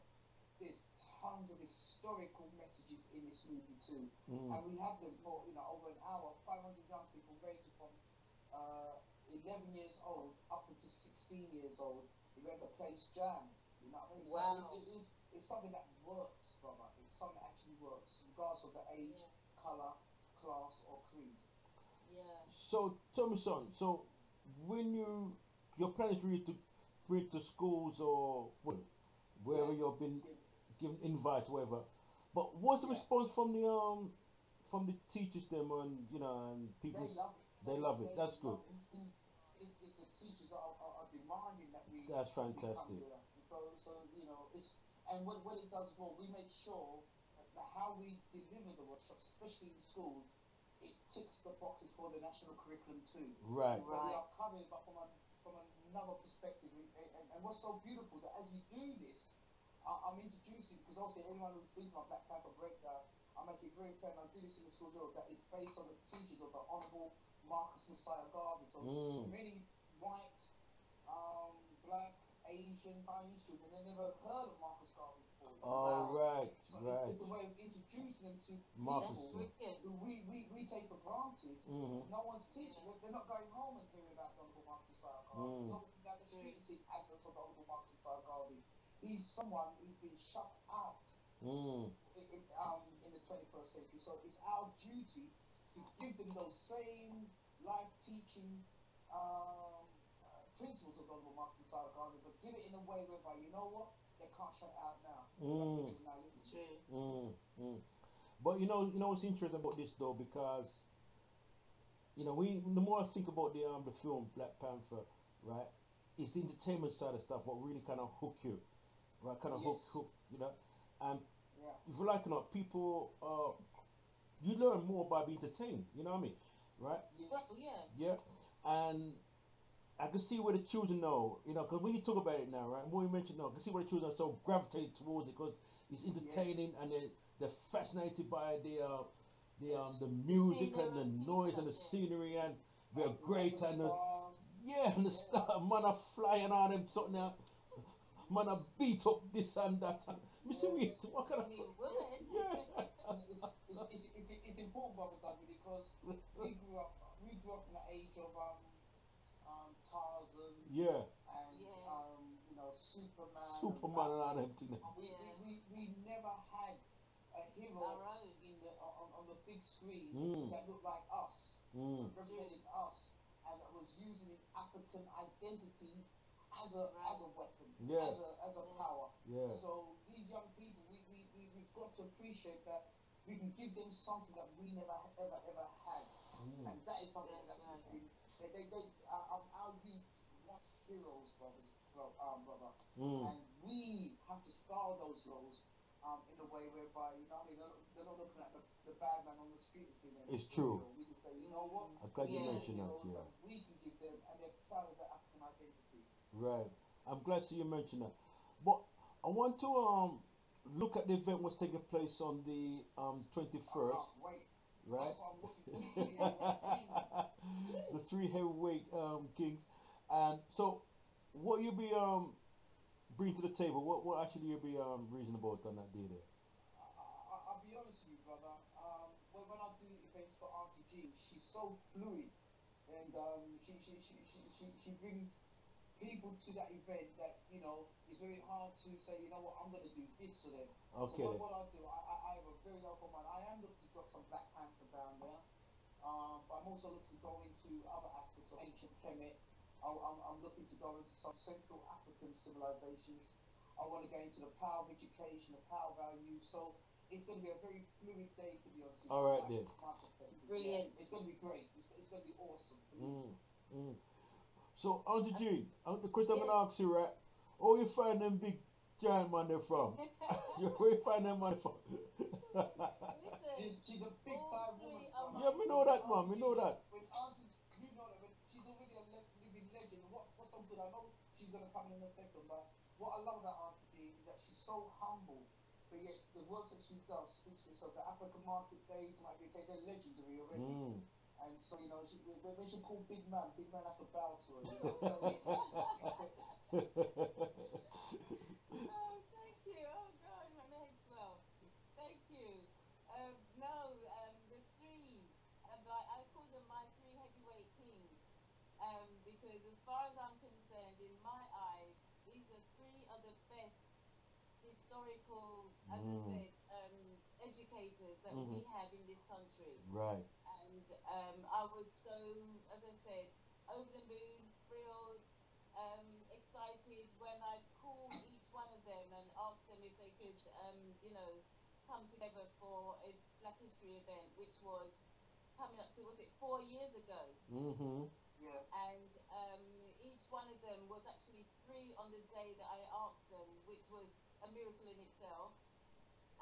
There's tons of historical messages in this movie too. And we have them for, you know, over an hour, 500 young people ranging from 11 years old up until 16 years old. We had the place jammed, you know what I mean?
Wow.
So it's something that works, brother. It's something that actually works, regardless of the age, color, class, or creed.
Yeah.
So tell me something. So when your plan is really to bring to schools or wherever you've been given invites, whatever. But what's the response from the teachers them and you know and people?
They love it.
They love it. That's good.
It's the teachers are demanding that we.
That's
we come
fantastic.
here. So you know it's and what it does well, we make sure that how we deliver the workshops, especially in schools, it ticks the boxes for the national curriculum too.
Right.
So we are covering, but from another perspective. And what's so beautiful that as we do this, I'm introducing because obviously everyone who speaks my Black Panther breakdown, I make it very clear, and I do this in the school as well, that it's based on the teachings of the Honourable Marcus Messiah Garvey. So many white, black, Asian, Chinese children, they never heard of Marcus Garvey before.
All right,
So
right.
it's a way of introducing them to
Marcus.
people who we take for granted. No one's teaching. They're not going home and hearing about the Honourable Marcus Messiah Garvey. Nobody down the street and see adverts of the Honourable Marcus Messiah Garvey. He's someone who's been shut out in the 21st century. So it's our duty to give them those same life teaching principles of the Honourable Marcus Messiah Garvey, but give it in a way whereby, you know what, they can't shut it out now.
But you know what's interesting about this though, because you know the more I think about the film Black Panther, right, it's the entertainment side of stuff what really kind of hook you, right, kind of hook, you know, and if you like or not, people you learn more by being entertained, you know what I mean, right? Yeah, and I can see where the children know, you know, because when you talk about it now, right, when you mention now, I can see where the children are so gravitated towards it because it's entertaining and they're fascinated by the music and the noise and the scenery and they're great and and the stuff, man are flying on them something now, man are beat up this and that. And, what kind of
It's important, Brother Dougie, because we grew up in the age of Tarzan and you know Superman
and all them things.
We never had a hero on the big screen that looked like us, represented us, and that was using his African identity as a weapon, as a power. So these young people, we've got to appreciate that we can give them something that we never ever had, and that is something that's actually our youth want heroes, brother, and we have to star those roles in a way whereby, you know, they're not looking at the bad man on the street.
It's true.
We just say, you know what?
I'm glad you mentioned that. Yeah.
We can give them, and they're proud of their African identity.
Right. I'm glad to see you mention that. But I want to look at the event what's taking place on the 21st. Right. The three heavyweight kings, and so what you'll be bring to the table? What actually you'll be reasonable on that day there?
I'll be honest with you, brother. When I do events for Auntie G, she's so fluid, and she brings people to that event that, you know, it's very hard to say, you know what, I'm going to do this for them.
Okay.
So what I do, I have a very open mind. I am looking to drop some Black Panther down there, but I'm also looking to go into other aspects of ancient Kemet. I'm looking to go into some Central African civilizations. I want to get into the power of education, the power of values. So it's going to be a very fluid day, to be honest.
All right, then.
My perspective.
Brilliant.
It's going to be great. It's going to be awesome.
So, Auntie Jean, the question I'm going to ask you, right? Where you find them big giant man there from? Where you find them man from?
She's a big time woman.
Yeah, me know that, man. Me know that.
When Auntie, you know that she's already a living legend. What's so good? I know she's going to come in a second, but what I love about Auntie is that she's so humble. But yet the work that she does speaks for itself. The African market days, like they're legendary already. And so, you know, when she called Big Man has to bow to her, you know. So,
Oh, thank you. Oh, God, my head's swell. Thank you. The three, I call them my three heavyweight kings. Because as far as I'm concerned, in my eyes, these are three of the best historical, as I said, educators that we have in this country.
Right.
And I was so, as I said, over the moon, thrilled, excited when I called each one of them and asked them if they could, come together for a Black History event, which was coming up to, was it 4 years ago?
yeah.
And each one of them was actually free on the day that I asked them, which was a miracle in itself.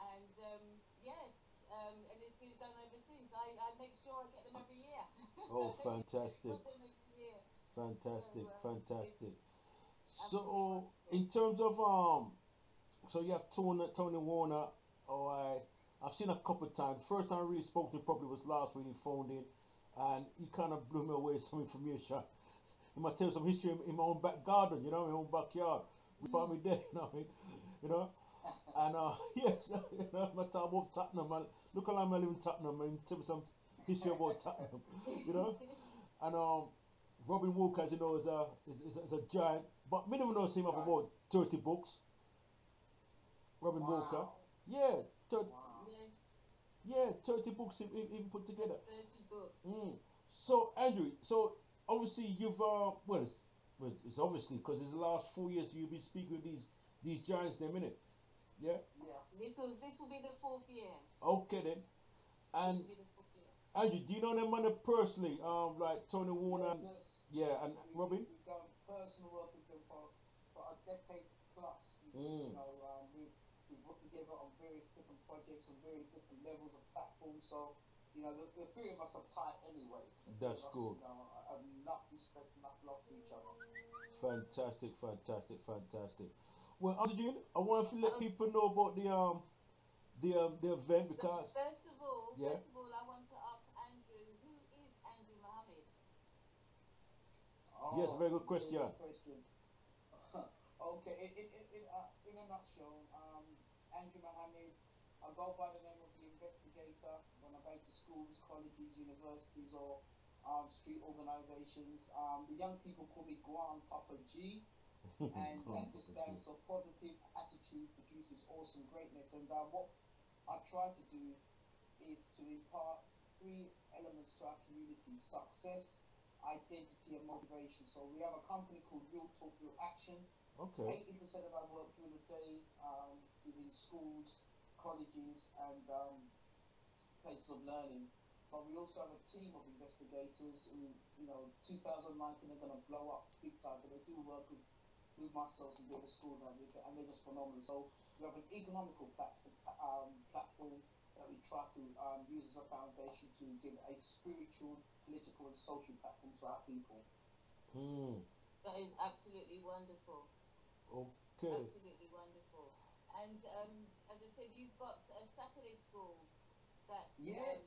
And yes, and it's been done ever since. I make sure I get them every year.
Oh, fantastic.
Put them every year.
Fantastic,
So,
fantastic.
it's
So,
absolutely
in terms of so you have Tony Warner. Oh, I've seen a couple of times. First time I really spoke to him probably was last when he phoned in, and he kind of blew me away with some information. He might tell some history in my own back garden, you know, my own backyard. We found me there, you know what I mean? You know. And yes, you know, I talk about Tottenham, and look how long I live in Tottenham, and tell me some history about Tottenham, you know. And Robin Walker, as you know, is a giant, but minimum knows him of about 30 books. Robin Walker, yeah,
Yes,
yeah, 30 books even put together.
30 books.
So Andrew, so obviously you've it's obviously because it's the last 4 years you've been speaking with these giants, in a minute, yeah.
This will be the 4th year.
Okay then, and
This will be the 4th year.
Andrew, do you know them man personally? Like Tony Warner,
Yes.
yeah, and Robin.
We've done personal work with them for a decade plus.
Mm.
You know, we've worked together on various different projects on various different levels of platforms. So, you know, the three of us are tight anyway.
That's
us,
good.
You know, enough respect, enough love for each other.
Fantastic, fantastic, fantastic. Well, Arjun, I want to let people know about the event because
First of all,
yeah.
I want to ask Andrew, who is Andrew Mohammed?
Yes, very good question.
Okay, in a nutshell, Andrew Mohammed, I go by the name of the investigator when I go to schools, colleges, universities, or street organizations. The young people call me Guam Papa G, and that just stands for positive attitude produces awesome greatness. And what I try to do is to impart 3 elements to our community: success, identity, and motivation. So we have a company called Real Talk, Real Action.
Okay.
80% of our work during the day is in schools, colleges, and places of learning. But we also have a team of investigators who, you know, 2019 are going to blow up big time, but they do work with myself and the schools, and they're just phenomenal. So we have an economical platform that we try to use as a foundation to give a spiritual, political, and social platform to our people.
That is absolutely wonderful.
Okay.
Absolutely wonderful. And as I said, you've got a Saturday school that.
Yes.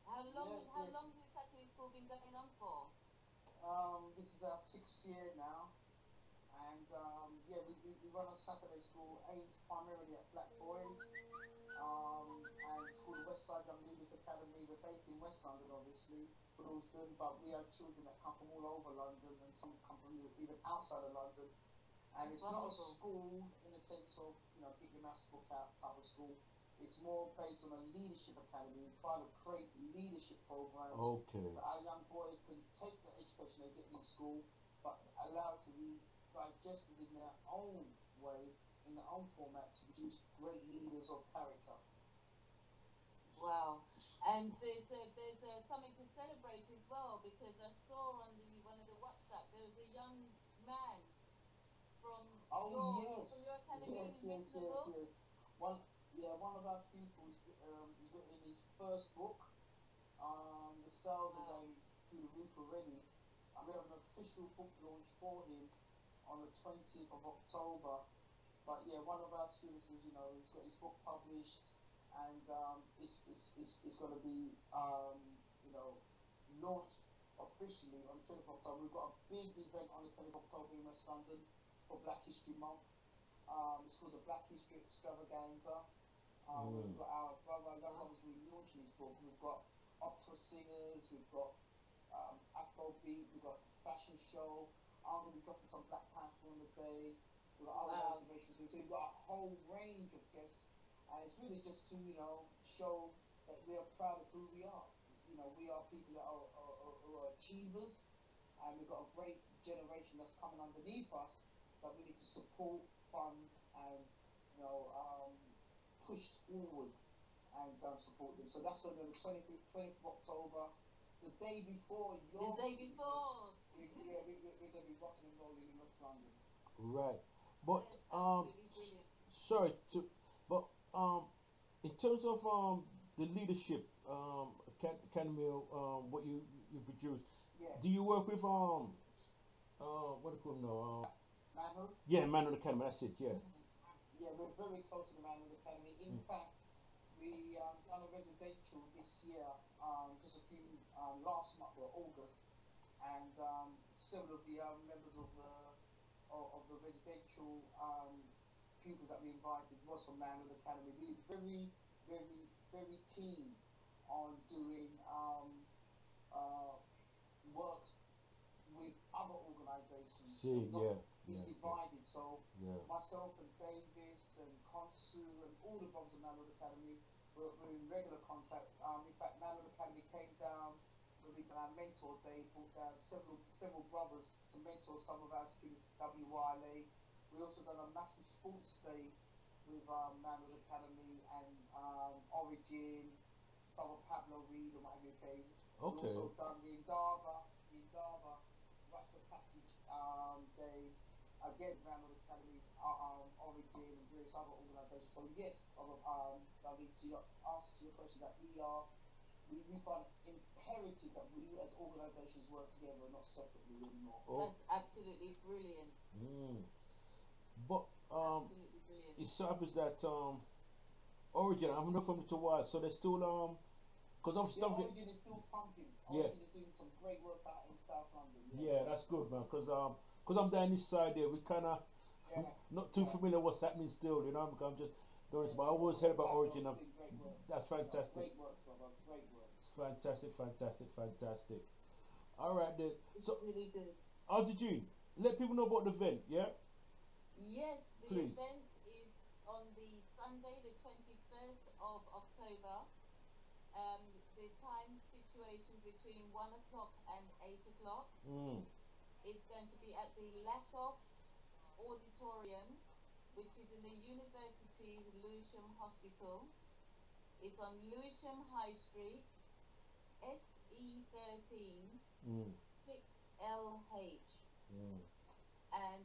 How long
Yes.
has the Saturday school been going on for?
This is our 6th year now, and yeah, we run a Saturday school aimed primarily at black boys, and it's called the Westside Young Leaders Academy. We're based in West London, obviously, Brooklyn, but we have children that come from all over London, and some come from even outside of London. And it's not a school in the sense of, you know, big mass book out type of school. It's more based on a leadership academy. We try to create leadership programs that our young boys can take the education they get in school, but allow it to be digested in their own way, in their own format, to produce great leaders of character.
Wow. And there's something to celebrate as well because I saw on the one of the WhatsApp there was a young man from
Oh
your
yes,
from your academy
yes,
who's
yes,
written a
yes,
book.
yes. One, yeah, one of our pupils, he's written his first book. The sales are
Wow.
going through the roof already. And we have an official book launch for him on the 20th of October. But yeah, one of our students is, he's got his book published, and it's going to be, launched officially on the 20th of October. We've got a big event on the 20th of October in West London for Black History Month. It's called the Black History Extravaganza. We've got our brother, that's obviously launching his book. We've got opera singers, we've got Afrobeat, we've got fashion show. I'm going to be dropping some Black Panther on the day. We've got other reservations. So we've got a whole range of guests. And it's really just to, show that we are proud of who we are. We are people that are achievers, and we've got a great generation that's coming underneath us that we need to support, fund, and push forward and support them. So that's on the 20th of October, the day before your.
The day before.
We're going to be rocking and rolling in West London.
Right. But
Absolutely brilliant.
sorry to, but in terms of the leadership academy, what you produce,
Yeah.
do you work with what do you call them now?
Manhood?
Yeah, Man of the Academy. That's it. Yeah.
Yeah, we're very close to the Manhood Academy. In fact, we done a residential this year, just a few last month or August, and several of the members of the residential pupils that we invited was from Manhood Academy. We're very, very, very keen on doing work with other organisations.
See,
not
yeah,
be divided. So
yeah.
myself and Davis and Konsu and all the brothers of Manhood Academy, we're in regular contact. In fact, Manhood Academy came down when we did our mentor day, brought down several brothers to mentor some of our students at WYLA. We also done a massive sports day with Manhood Academy and Origin, Brother Pablo Reed and what have you.
Okay.
We also done the Indaba Rites of Passage Day, again Manhood Academy, Origin and various other organisations. So yes, David, to answer to your question, that we find it imperative that we as organisations work together and not separately anymore.
That's absolutely brilliant.
But
Absolutely brilliant.
it so happens that Origin, I haven't known from it a while, so they're still because of stuff.
Origin is still pumping.
Yeah.
Origin is doing some great work out in South London.
Yeah, that's good, man. Because I'm down this side there, we kind of not too familiar what's happening still, because I'm just doing this. But I always heard about Origin. That's fantastic.
Great work, brother. Great work.
Fantastic. All right then.
It's
So,
really good.
Auntie Jean, let people know about the event, yeah?
Yes, the
Please.
event is on the Sunday, the 21st of October. The time situation between 1 o'clock and 8 o'clock. It's going to be at the Lassoff Auditorium, which is in the University Lewisham Hospital. It's on Lewisham High Street, SE13 6LH. And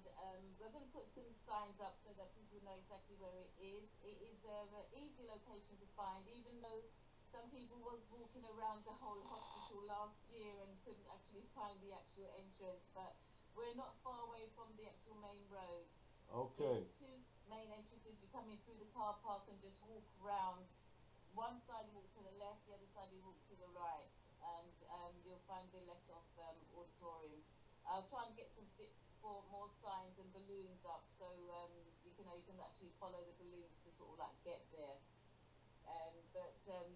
we're going to put some signs up so that people know exactly where it is. It is an easy location to find, even though some people was walking around the whole hospital last year and couldn't actually find the actual entrance, but we're not far away from the actual main road.
Okay.
There's two main entrances. You come in through the car park and just walk round. One side you walk to the left, the other side you walk to the right, and you'll find the Lassoff Auditorium. I'll try and get some more signs and balloons up, so you can actually follow the balloons to sort of like get there.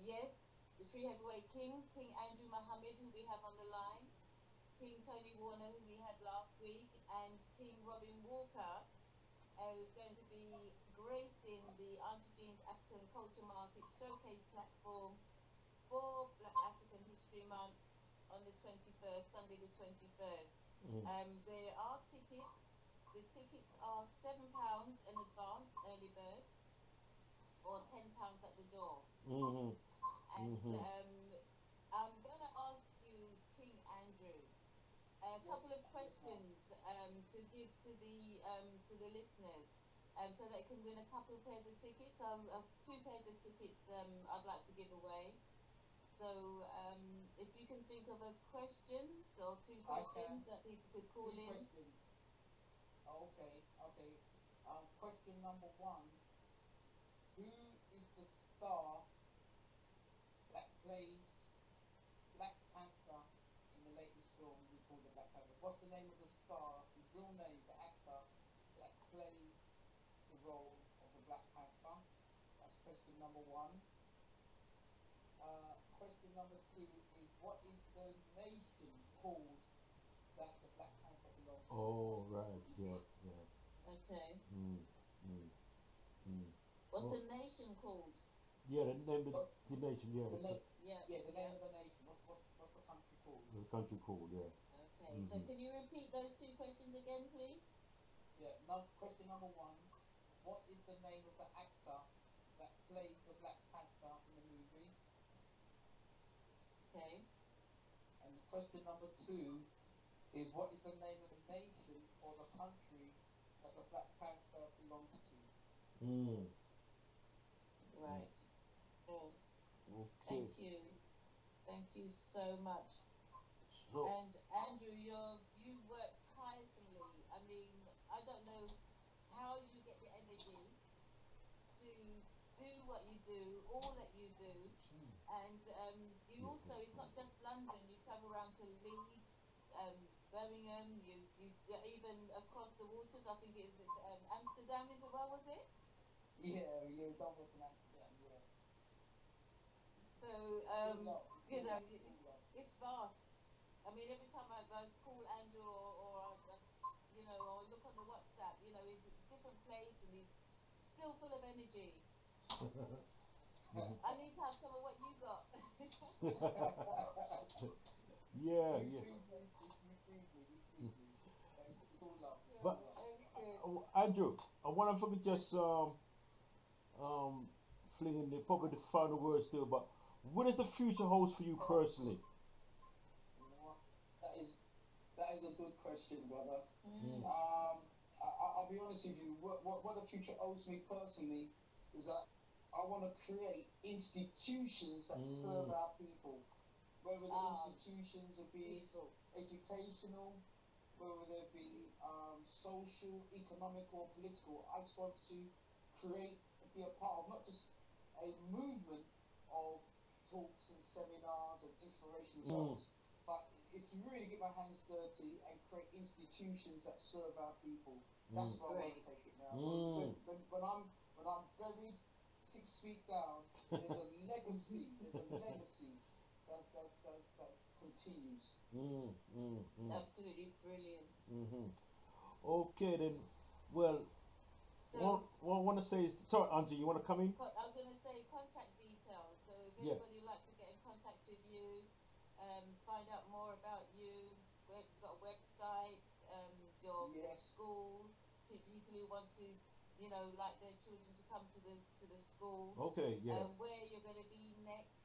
Yes, the Tree Heavyweight King Andrew Muhammad, who we have on the line, King Tony Warner, who we had last week, and King Robin Walker, is going to be gracing the Auntie Jean's African Culture Market Showcase platform for Black African History Month on the 21st, Sunday the 21st. There are tickets. The tickets are £7 in advance, early bird, or £10 at the door. And
Mhm.
I'm gonna ask you, King Andrew, a couple of questions to the listeners, so they can win a couple of pairs of tickets. Two pairs of tickets I'd like to give away. So if you can think of a question or two
I can.
questions that people could call
Two
in.
questions. Okay, okay. Question number one. Who is the star that plays Black Panther in the latest film we call the Black Panther? What's the name of the star, his real name, the actor that plays the role of the Black Panther? That's question number one. Question number two is what is the nation called that the Black Panther belongs to?
Oh, right. Yeah, yeah.
Okay.
Mm, mm, mm.
What's
Oh,
the nation called?
yeah, the name of
What,
the nation, yeah.
the name,
Yeah.
yeah, the name
Yeah.
of the nation. What's the country called?
The country called, yeah.
Okay. So
Mhm.
can you repeat those two questions again, please?
Yeah. No, question number one. What is the name of the actor that plays the Black Panther in the movie?
Okay.
And question number two is what is the name of the nation or the country that the Black Panther belongs to?
Mm.
Right. Good.
Okay.
Thank you. Thank you so much.
So,
And Andrew, you work tiresomely. I mean, I don't know how you get the energy to do what you do, all that you do. And you also, it's not just London, you travel around to Leeds, Birmingham, you're even across the waters, I think it's Amsterdam as well, was it?
Yeah, you're done with an Amsterdam, yeah.
So,
It's all up.
you know,
It's all up.
it's vast. I mean, every time I call Andrew you know, or look on the WhatsApp, you know, he's a different place and he's still full of energy. I need to have some of what you got.
yeah,
You
yes.
feed me, you feed me, you feed me. It's all up. It's
But
all up.
Andrew, I wonder if I could just fling in the probably the final word still. But what does the future hold for you personally?
You know what? That is a good question, brother.
Mm.
I'll be honest with you. What the future owes me personally is that I want to create institutions that serve our people. Whether the institutions will be
Beautiful.
educational, whether they be social, economic, or political. I just want to create, be a part of not just a movement of talks and seminars and inspirational songs, but it's to really get my hands dirty and create institutions that serve our people. That's where I want to take it now. So when I'm buried 6 feet down, there's a legacy. There's a legacy that continues.
Absolutely brilliant.
Mm-hmm. Okay then. Well,
So,
what I want to say is, sorry, Auntie, you want to come in?
I was going to say contact details. So if
Yeah.
anybody would like to get in contact with you, find out more about you, you've got a website, your
Yes.
school, people who want to, you know, like their children to come to the school,
Okay, yeah.
where you're going to be next,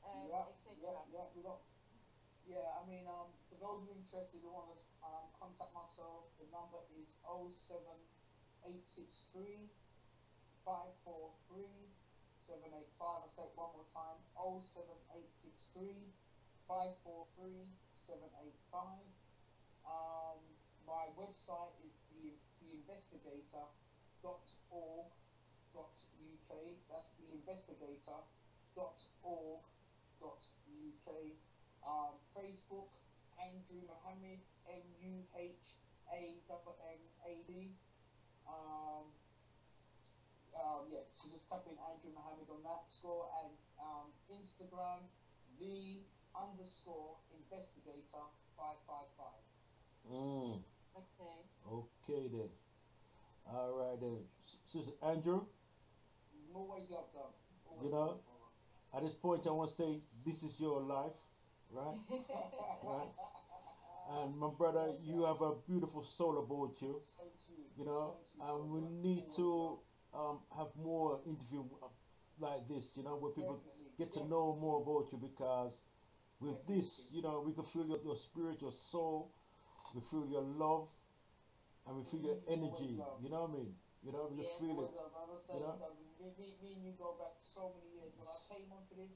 Yeah,
etc.
we got. Yeah, I mean, for those who are interested, who want to contact myself, the number is 07863 543 785. I'll say it one more time, 07863 543 785. My website is theinvestigator.org.uk. That's theinvestigator.org.uk. Facebook, Andrew Mohammed, MUHAMMAD. Yeah, so just type in Andrew Mohammed on that score, and Instagram, the_investigator 555.
Okay.
Okay then. All right then. Sister Andrew,
Always love them. Always
you know,
love them.
at this point I want to say this is your life, right? Right. And my brother, you have a beautiful soul about you,
Thank you.
you know,
Thank you
and
so
we
much.
need
Always
to have more interview like this, you know, where people
Definitely.
get to know more about you, because with this, you know, we can feel your spirit, your soul, we feel your love, and we feel your energy. You know what I mean? You know, we can feel it. You know?
Me and you go back so many years. When I came onto this,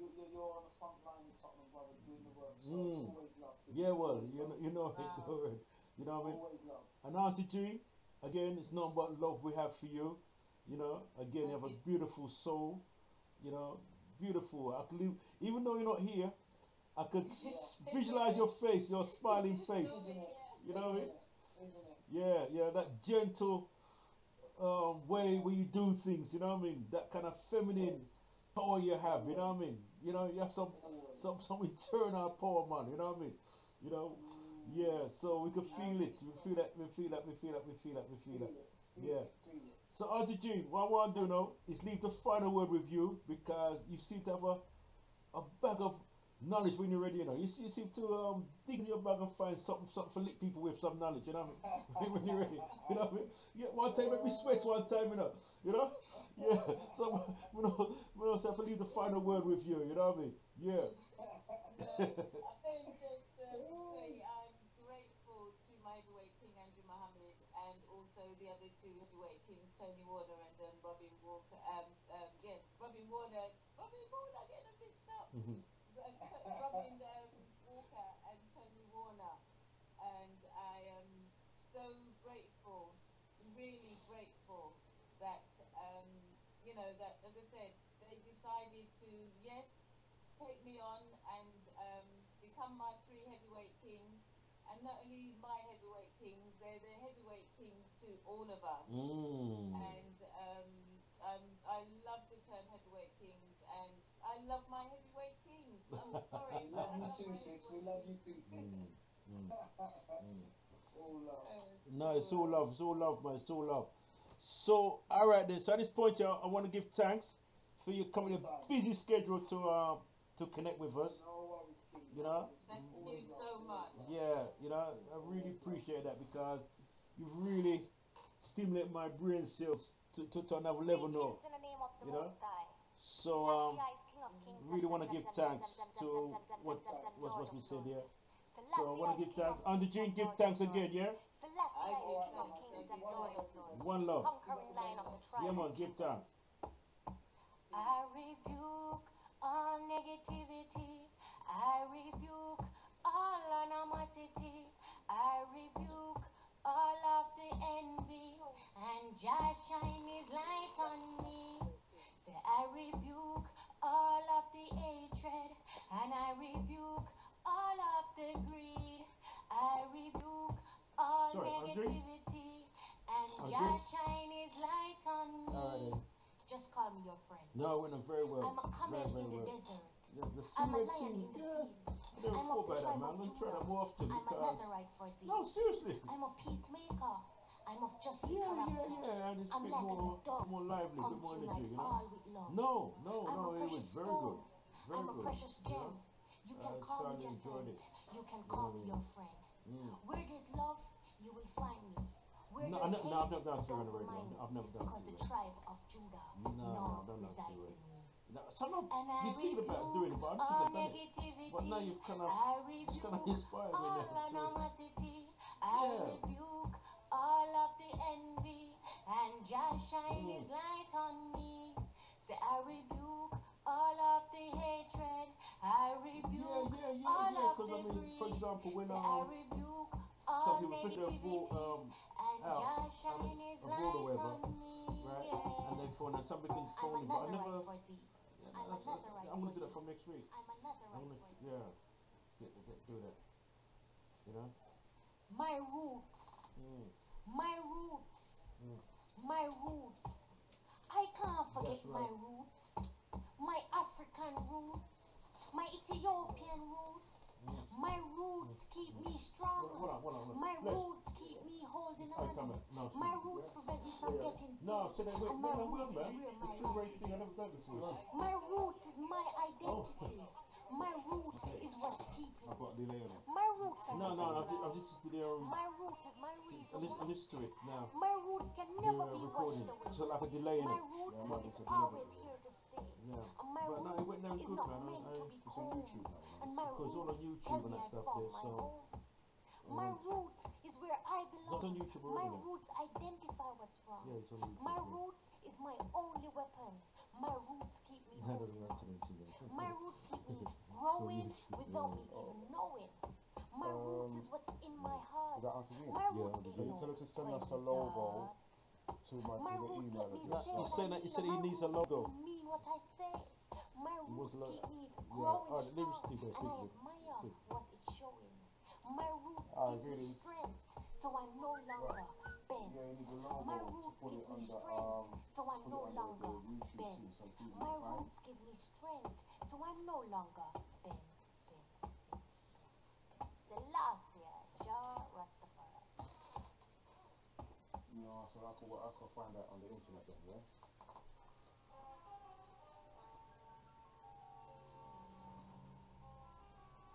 you're on the front line in Tottenham, brother, doing the work. So it's always love.
Yeah, well, you know it. You know what I mean?
Always love.
And Auntie G, again, it's nothing but love we have for you. You know, again, you have a beautiful soul. You know, beautiful. I can live, even though you're not here, I could visualize your face, your smiling face. You know what I mean? Yeah, that gentle way where you do things. You know what I mean? That kind of feminine power you have. You know what I mean? You know, you have some internal power, man. You know what I mean? You know, yeah. So we can feel it. We feel that. Yeah. So Auntie Jean, what I want to do now is leave the final word with you, because you seem to have a bag of knowledge when you're ready. You know, you seem to dig in your bag and find something to lick people with, some knowledge. You know what I mean? When you're ready. You know what I mean? Yeah. One time make me sweat. One time, you know. You know. Yeah. So we don't have to leave the final word with you. You know what I mean? Yeah.
I think just to say I'm grateful to my heavyweight king Andrew Mohammed, and also the other two heavyweight kings, Tony Warner and Robin Walker. Robin Warner getting a bit stuck. Robin Walker and Tony Warner, and I am so grateful, really grateful that you know, that, as I said, they decided to take me on and become my three heavyweight kings, and not only my heavyweight kings, they're the heavyweight kings to all of us. And I love the term heavyweight kings, and I love my heavyweight kings. I'm sorry.
We love you too, sis. We love you too, sis. All love.
No, it's all love. It's all love, man. It's all love. So, all right then. So at this point, y'all, I want to give thanks for you coming in a busy schedule to connect with us. You know.
Thank you so much.
Yeah, you know, I really appreciate that, because you've really stimulated my brain cells to another level now. You know. So really want to give thanks to what's been said here. So I want to give thanks. Auntie Jean, give thanks again, yeah? One love. Yeah, man, give thanks.
I rebuke all negativity. I rebuke all animosity. I rebuke all of the envy. And just shine his light on me. Say, I rebuke all of the hatred. And I rebuke all of the greed. I rebuke all negativity. And just shine his light on me.
Alright.
Just call me your friend.
No, we're not very well.
I'm a camel in the
well.
desert.
The
I'm a
similar
lion
thing,
in the
yeah.
field.
I never
I'm
thought
of the
about that,
tribe
man.
of
I'm trying that
Judah.
more often,
I'm a
because
Nazarite for thee.
no, seriously.
I'm a peacemaker. I'm of just
Yeah,
character.
and it's a
I'm
bit
like a dove.
more lively, a
Come
bit more
to you
energy,
like
you know.
all with love.
No,
I'm a
it was
precious
very
stone.
good. Very
I'm a
good.
precious gem. You can
I
call me
thoroughly enjoyed
Jacent.
it.
You can call me your friend. Where there's love, you will find me. Where
No,
there's
I've
hate,
never done
don't
on the radio.
remind me.
I've never done
Because
it.
the tribe of Judah
No,
now
I've done that
resides
to it.
in me.
No, sometimes
And I
you think about doing it, but I don't
all
think I've done it.
negativity.
But now you've kind of,
I
it's kind of
rebuke
inspired me
all
now. So,
animosity. I
Yeah.
rebuke all of the envy. And just shine his light on me. Say, I rebuke all of the hatred. I rebuke all of
because
the
I mean, for
greed.
example, when
Say, I rebuke all
some people, especially
negativity. And
out,
just shine his
abroad or
light
whatever,
on me.
right?
Yeah.
And they phone, and somebody can
I'm
phone
a
me, but I
Nazarite
never.
for thee.
Yeah,
I'm a Nazarite
I'm gonna
for
do that
thee.
from next week.
I'm a Nazarite
I'm gonna,
for thee.
do that. You know.
My roots. My roots. My roots. I can't forget
That's
my
right.
roots. My African roots. My Ethiopian roots. My roots keep me strong.
Hold on.
My
Let's-
roots keep me holding
Hey, come
on.
here. No,
My
excuse me.
roots prevent me from getting
No,
sick.
so then wait,
And my
man.
roots is where
It's
my
a
life
great
is.
thing. I never done before.
My roots is my identity. My roots is what's keeping
I've got a
me.
delay on it.
My roots are
No,
not
I'm just there.
My roots is my reason.
I'm just to it now.
My roots can
They're
never be
recording.
washed away.
So like a delay in
My
it.
roots
Yeah,
is
it's a
always here to stay. say.
Yeah.
And my
But no, it went
roots
down
is
good,
not
man.
meant to be
It's on
cold.
YouTube now, man.
And my
Because all on
roots
YouTube
tell
and
me
that
I
stuff
found
there,
my
so-
home. My roots is where I belong.
Not on YouTube
My
already.
roots identify what's wrong.
Yeah, it's on YouTube.
My
yeah.
roots is my only weapon. My roots keep me
That
holding
doesn't have to
on.
mention that.
My roots keep me growing
YouTube,
without
yeah.
me even knowing. My roots is what's in my heart.
Is that Auntie Jean?
My
Yeah,
roots
Auntie
ain't
Jean.
no
Tell her to send us a
predator.
logo to
My
the
roots
email
let me
address.
say
He
what
said
I
that- he
mean,
said
and
he
my
needs a
roots
logo.
mean what I say. My
He
roots
wants a lo-
keep me
Yeah.
growing
Alright, let me
strong,
speak first,
and I
speak.
admire
Speak.
what it's showing. My roots
Alright,
give me
really.
strength, so I'm no longer bent.
Yeah, you need a logo
My
to
roots
put
give
it
me
under,
strength, so I'm
put
no
it under
longer
the YouTube
bent.
too, so it's easy
My
to find.
roots give me strength, so I'm no longer bent. Selassie, Jah Rastafari.
No, so I could find that on the internet then, yeah?